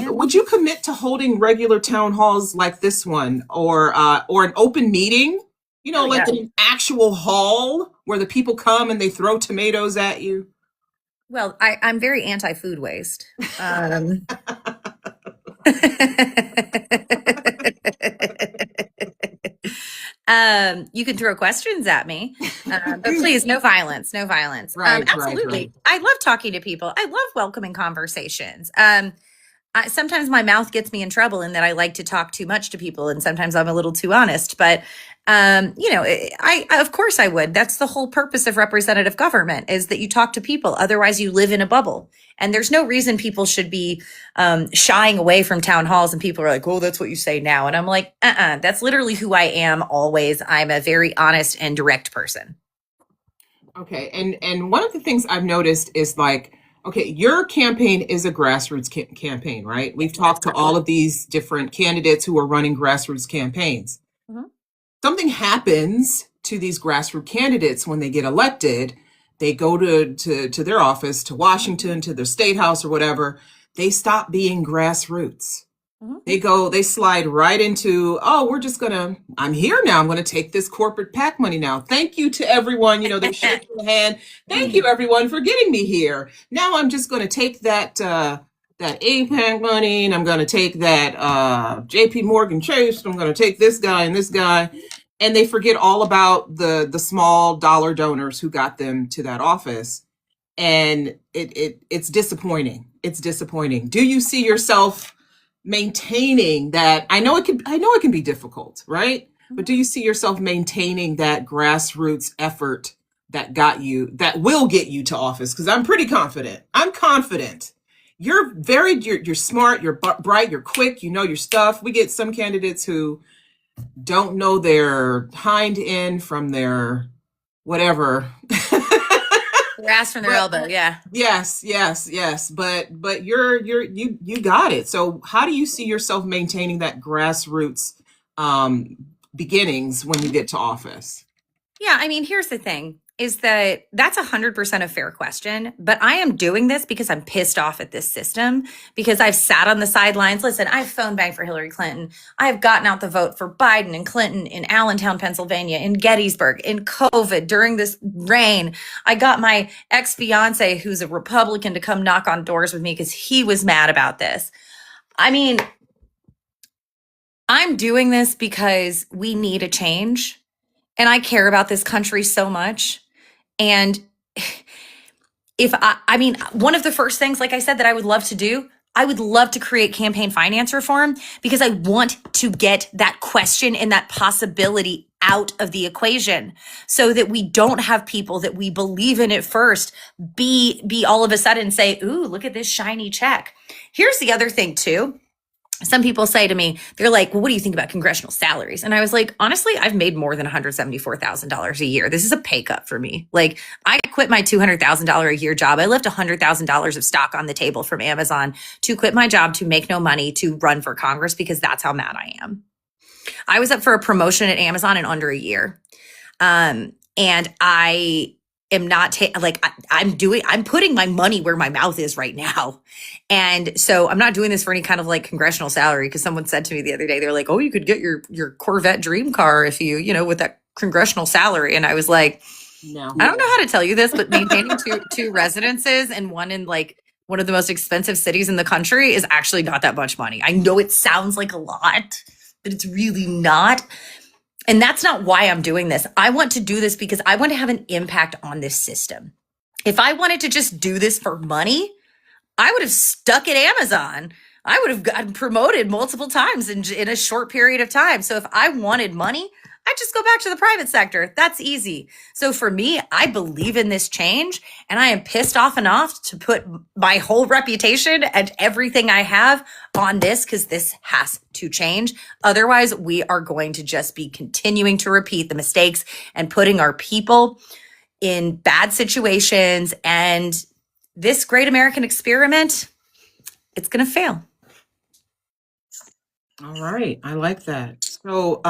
would you commit to holding regular town halls like this one, or an open meeting? An actual hall where the people come and they throw tomatoes at you? Well, I'm very anti-food waste. You can throw questions at me, but please, no violence, no violence. Absolutely. Right. I love talking to people. I love welcoming conversations. Sometimes my mouth gets me in trouble in that I like to talk too much to people, and sometimes I'm a little too honest, but of course I would. That's the whole purpose of representative government, is that you talk to people. Otherwise you live in a bubble, and there's no reason people should be shying away from town halls. And people are like, oh, that's what you say now. And I'm like, that's literally who I am always. I'm a very honest and direct person. Okay. And one of the things I've noticed is okay, your campaign is a grassroots campaign, right? We've talked to all of these different candidates who are running grassroots campaigns. Mm-hmm. Something happens to these grassroots candidates when they get elected. They go to their office, to Washington, to their state house or whatever. They stop being grassroots. Mm-hmm. They slide right into, I'm here now. I'm going to take this corporate PAC money now. Thank you to everyone. They shake your hand. Thank you, everyone, for getting me here. Now I'm just going to take that APAC money, and I'm going to take that JP Morgan Chase. I'm going to take this guy and this guy. And they forget all about the small dollar donors who got them to that office. And it's disappointing. It's disappointing. Do you see yourself maintaining that? I know it can be difficult, right? But do you see yourself maintaining that grassroots effort that will get you to office? Because I'm pretty confident. I'm confident. You're smart, you're bright, you're quick, you know your stuff. We get some candidates who don't know their hind end from their whatever. Their ass from their elbow, yeah. Yes. But you got it. So how do you see yourself maintaining that grassroots beginnings when you get to office? Yeah, I mean, here's the thing. is that that's 100% a fair question, but I am doing this because I'm pissed off at this system, because I've sat on the sidelines. Listen, I've phone banged for Hillary Clinton. I've gotten out the vote for Biden and Clinton in Allentown, Pennsylvania, in Gettysburg, in COVID, during this rain. I got my ex-fiance, who's a Republican, to come knock on doors with me because he was mad about this. I mean, I'm doing this because we need a change, and I care about this country so much. And if I mean, one of the first things, like I said, that I would love to do, I would love to create campaign finance reform, because I want to get that question and that possibility out of the equation, so that we don't have people that we believe in at first be all of a sudden say, ooh, look at this shiny check. Here's the other thing too. Some people say to me, they're like, well, what do you think about congressional salaries? And I was like, honestly, I've made more than $174,000 a year. This is a pay cut for me. Like, I quit my $200,000 a year job. I left $100,000 of stock on the table from Amazon to quit my job, to make no money, to run for Congress, because that's how mad I am. I was up for a promotion at Amazon in under a year. And I am not I'm putting my money where my mouth is right now. And so I'm not doing this for any kind of like congressional salary, because someone said to me the other day, they're like, oh, you could get your Corvette dream car if you with that congressional salary. And I was like, no, I don't know how to tell you this, but maintaining two residences, and one in like one of the most expensive cities in the country, is actually not that much money. I know it sounds like a lot, but it's really not. And that's not why I'm doing this. I want to do this because I want to have an impact on this system. If I wanted to just do this for money, I would have stuck at Amazon. I would have gotten promoted multiple times in a short period of time. So if I wanted money, I'd just go back to the private sector. That's easy. So for me, I believe in this change, and I am pissed off enough to put my whole reputation and everything I have on this, because this has to change. Otherwise, we are going to just be continuing to repeat the mistakes and putting our people in bad situations. And this great American experiment, it's going to fail. All right. I like that. So,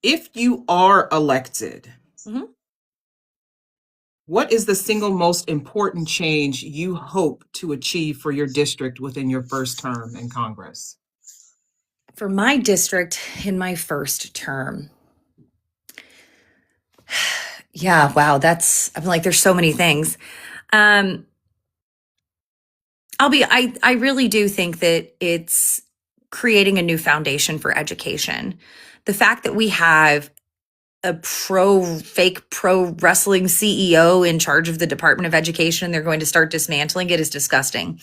if you are elected, what is the single most important change you hope to achieve for your district within your first term in Congress? For my district in my first term. Yeah, wow, I'm like, there's so many things. I really do think that it's creating a new foundation for education. The fact that we have a fake pro wrestling CEO in charge of the Department of Education, and they're going to start dismantling it, is disgusting.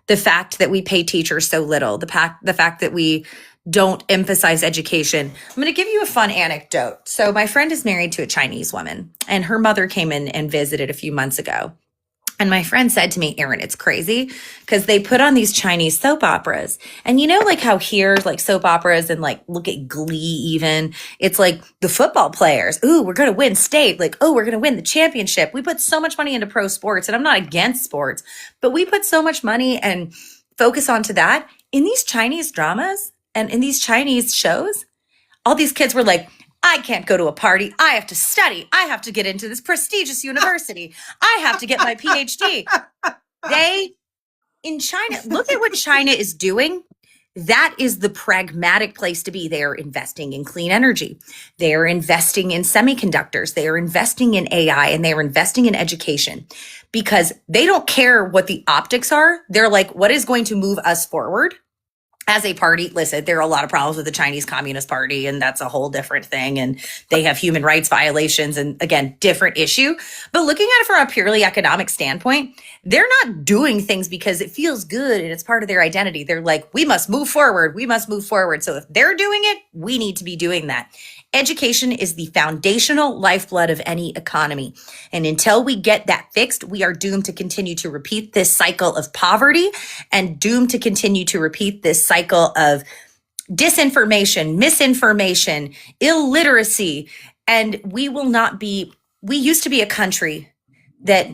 The fact that we pay teachers so little, the fact that we don't emphasize education. I'm going to give you a fun anecdote. So my friend is married to a Chinese woman, and her mother came in and visited a few months ago. And my friend said to me, Erin, it's crazy because they put on these Chinese soap operas. And you know, like how here, like soap operas, and like, look at Glee even. It's like the football players. Ooh, we're going to win state. Like, oh, we're going to win the championship. We put so much money into pro sports, and I'm not against sports, but we put so much money and focus onto that. In these Chinese dramas and in these Chinese shows, all these kids were like, I can't go to a party. I have to study. I have to get into this prestigious university. I have to get my PhD. In China, look at what China is doing. That is the pragmatic place to be. They are investing in clean energy. They are investing in semiconductors. They are investing in AI, and they are investing in education, because they don't care what the optics are. They're like, what is going to move us forward? As a party, listen, there are a lot of problems with the Chinese Communist Party, and that's a whole different thing. And they have human rights violations, and again, different issue. But looking at it from a purely economic standpoint, they're not doing things because it feels good and it's part of their identity. They're like, we must move forward. We must move forward. So if they're doing it, we need to be doing that. Education is the foundational lifeblood of any economy. And until we get that fixed, we are doomed to continue to repeat this cycle of poverty, and doomed to continue to repeat this cycle of disinformation, misinformation, illiteracy. And we used to be a country that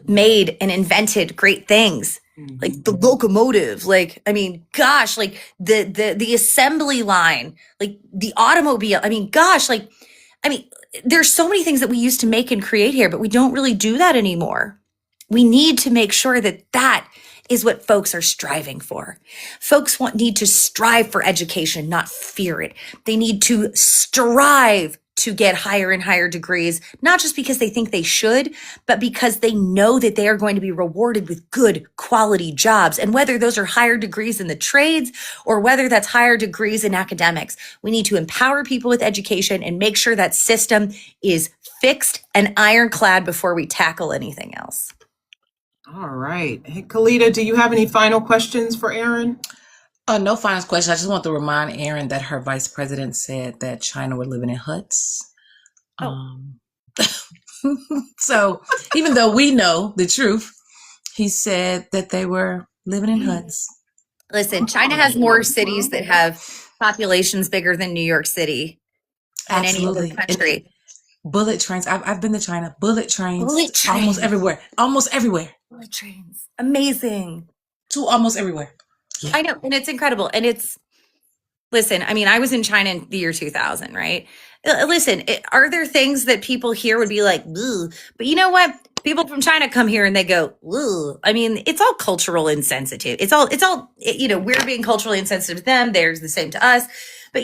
made and invented great things. Like the locomotive, like, I mean, gosh, like the assembly line, like the automobile. I mean, gosh, like I mean, there's so many things that we used to make and create here, but we don't really do that anymore. We need to make sure that that is what folks are striving for. Folks need to strive for education, not fear it. They need to strive to get higher and higher degrees, not just because they think they should, but because they know that they are going to be rewarded with good quality jobs. And whether those are higher degrees in the trades or whether that's higher degrees in academics, we need to empower people with education and make sure that system is fixed and ironclad before we tackle anything else. All right. Hey, Kalita, do you have any final questions for Erin? No final question. I just want to remind Erin that her vice president said that China were living in huts. So even though we know the truth, he said that they were living in huts. Listen, China has more cities that have populations bigger than New York City than any other Absolutely. country. Bullet trains. I've been to China. Bullet trains. Bullet trains. Almost everywhere. Almost everywhere. Bullet trains. Amazing. To almost everywhere. Yeah. I know. And it's incredible. And listen, I mean, I was in China in the year 2000, right? Listen, are there things that people here would be like, ugh? But you know what? People from China come here and they go, ugh. I mean, it's all cultural insensitive. It's all, we're being culturally insensitive to them. They're the same to us. But,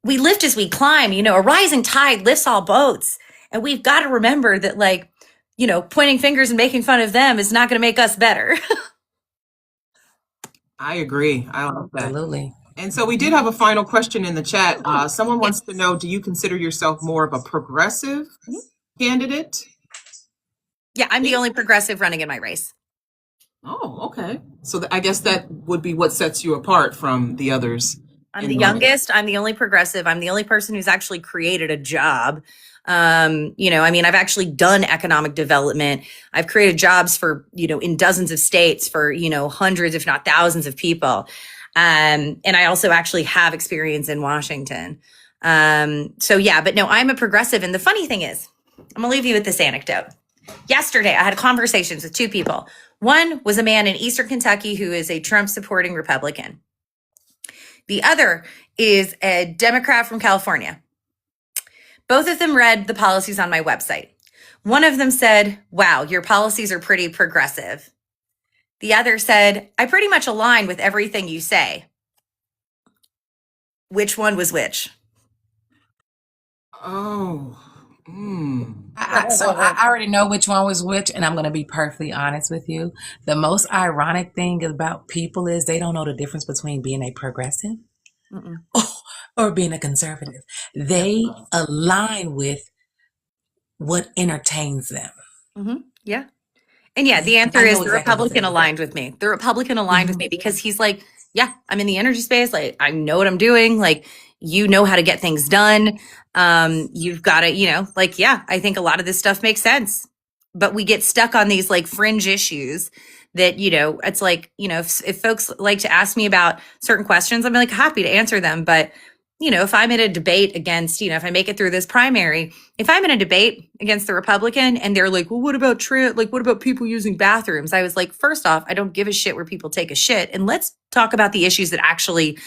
we lift as we climb. A rising tide lifts all boats. And we've got to remember that, pointing fingers and making fun of them is not going to make us better. I agree. I love that. Absolutely. And so we did have a final question in the chat. Someone wants to know, do you consider yourself more of a progressive candidate? Yeah, I'm the only progressive running in my race. Oh, okay. So I guess that would be what sets you apart from the others. I'm the youngest. I'm the only progressive. I'm the only person who's actually created a job. I've actually done economic development. I've created jobs for, in dozens of states for, hundreds, if not thousands of people. And I also actually have experience in Washington. But no, I'm a progressive. And the funny thing is, I'm gonna leave you with this anecdote. Yesterday, I had conversations with two people. One was a man in Eastern Kentucky who is a Trump supporting Republican. The other is a Democrat from California. Both of them read the policies on my website. One of them said, wow, your policies are pretty progressive. The other said, I pretty much align with everything you say. Which one was which? Oh. So I already know which one was which, and I'm going to be perfectly honest with you. The most ironic thing about people is they don't know the difference between being a progressive or being a conservative. They align with what entertains them. Mm-hmm. Yeah. And yeah, the answer is the Republican aligned with me. The Republican aligned with me because he's like, yeah, I'm in the energy space. Like, I know what I'm doing. Like, you know how to get things done. You've got to, I think a lot of this stuff makes sense, but we get stuck on these like fringe issues that, it's like, if folks like to ask me about certain questions, I'm like happy to answer them. But, if I'm in a debate against, if I make it through this primary, if I'm in a debate against the Republican and they're like, well, what about Trent? Like, what about people using bathrooms? I was like, first off, I don't give a shit where people take a shit. And let's talk about the issues that actually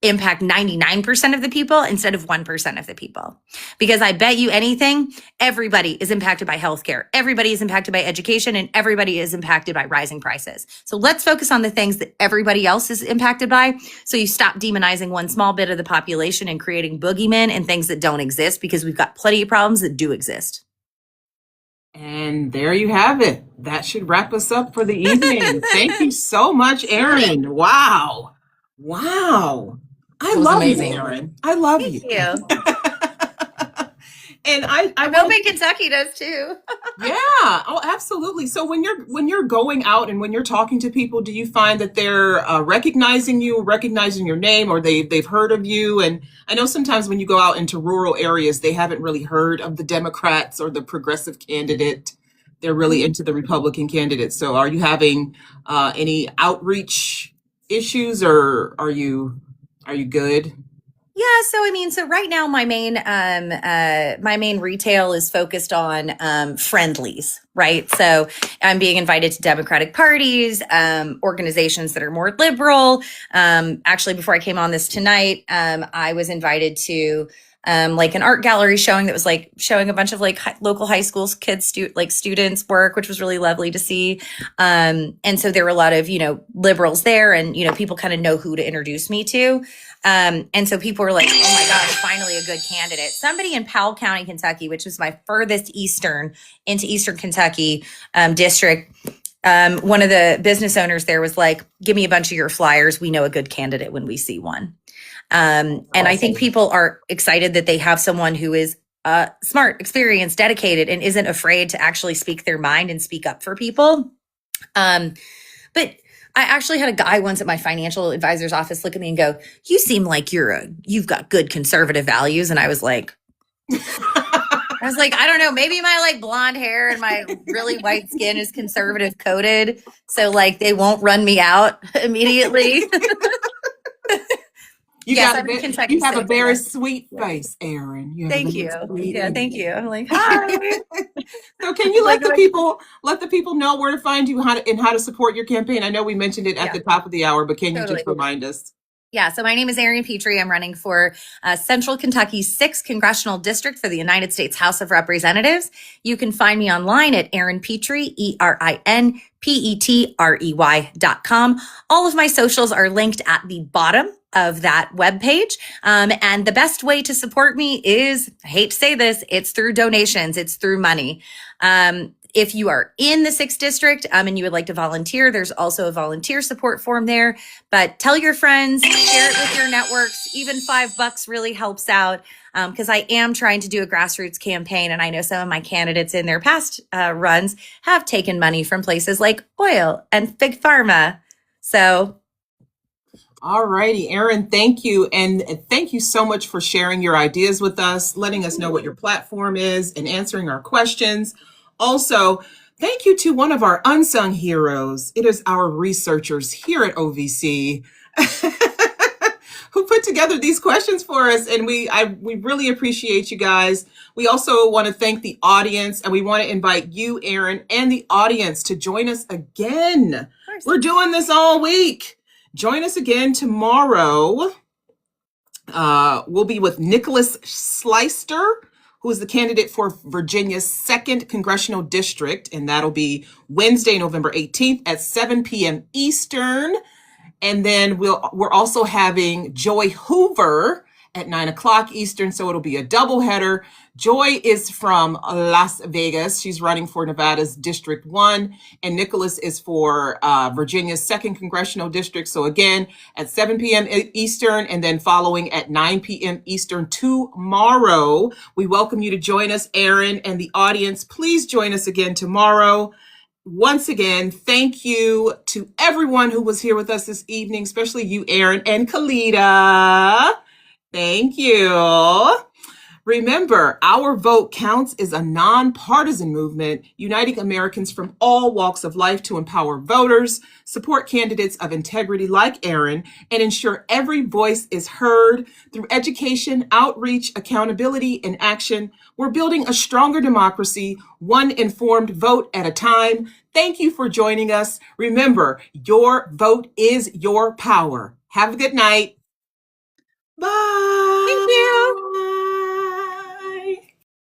impact 99% of the people instead of 1% of the people. Because I bet you anything, everybody is impacted by healthcare. Everybody is impacted by education and everybody is impacted by rising prices. So let's focus on the things that everybody else is impacted by. So you stop demonizing one small bit of the population and creating boogeymen and things that don't exist, because we've got plenty of problems that do exist. And there you have it. That should wrap us up for the evening. Thank you so much, Erin. Wow. I love amazing. you, Erin. I love Thank you. And I'm hoping Kentucky does too. Yeah. Oh, absolutely. So when you're going out and when you're talking to people, do you find that they're recognizing you, recognizing your name, or they've heard of you? And I know sometimes when you go out into rural areas, they haven't really heard of the Democrats or the progressive candidate. They're really into the Republican candidate. So are you having any outreach issues, or are you good? Yeah, so right now my main retail is focused on friendlies, right? So I'm being invited to Democratic parties, organizations that are more liberal. Actually, before I came on this tonight, I was invited to like an art gallery showing that was like showing a bunch of like local high school kids, students work, which was really lovely to see. And so there were a lot of, liberals there, and, people kind of know who to introduce me to. And so people were like, oh my gosh, finally a good candidate. Somebody in Powell County, Kentucky, which was my furthest eastern into Eastern Kentucky district. One of the business owners there was like, give me a bunch of your flyers. We know a good candidate when we see one. And I think people are excited that they have someone who is smart, experienced, dedicated, and isn't afraid to actually speak their mind and speak up for people. But I actually had a guy once at my financial advisor's office look at me and go, you seem like you've got good conservative values. And I was like, I don't know, maybe my like blonde hair and my really white skin is conservative coded. So like they won't run me out immediately. You have a very sweet face, Erin. Thank you. Yeah, thank you. I'm like, hi. So can you let the people know where to find you, how to support your campaign? I know we mentioned it at the top of the hour, but can you just remind us? Yeah, so my name is Erin Petrey. I'm running for Central Kentucky's 6th Congressional District for the United States House of Representatives. You can find me online at Erin Petrey, ErinPetrey.com. All of my socials are linked at the bottom of that webpage. And the best way to support me is, I hate to say this, it's through donations, it's through money. If you are in the 6th district and you would like to volunteer, there's also a volunteer support form there. But tell your friends, share it with your networks. Even $5 really helps out, because I am trying to do a grassroots campaign. And I know some of my candidates in their past runs have taken money from places like oil and big pharma. So. All righty, Erin, thank you. And thank you so much for sharing your ideas with us, letting us know what your platform is, and answering our questions. Also, thank you to one of our unsung heroes. It is our researchers here at OVC who put together these questions for us. And we really appreciate you guys. We also want to thank the audience, and we want to invite you, Erin, and the audience to join us again. We're doing this all week. Join us again tomorrow. We'll be with Nicholas Sleister, who is the candidate for Virginia's 2nd Congressional District, and that'll be Wednesday, November 18th at 7 p.m. Eastern. And then we're also having Joy Hoover at 9 o'clock Eastern, so it'll be a doubleheader. Joy is from Las Vegas. She's running for Nevada's District 1, and Nicholas is for Virginia's 2nd Congressional District. So again, at 7 p.m. Eastern, and then following at 9 p.m. Eastern tomorrow. We welcome you to join us, Erin, and the audience. Please join us again tomorrow. Once again, thank you to everyone who was here with us this evening, especially you, Erin, and Kalita. Thank you. Remember, Our Vote Counts is a nonpartisan movement uniting Americans from all walks of life to empower voters, support candidates of integrity like Erin, and ensure every voice is heard. Through education, outreach, accountability, and action, we're building a stronger democracy, one informed vote at a time. Thank you for joining us. Remember, your vote is your power. Have a good night. Bye. Thank you.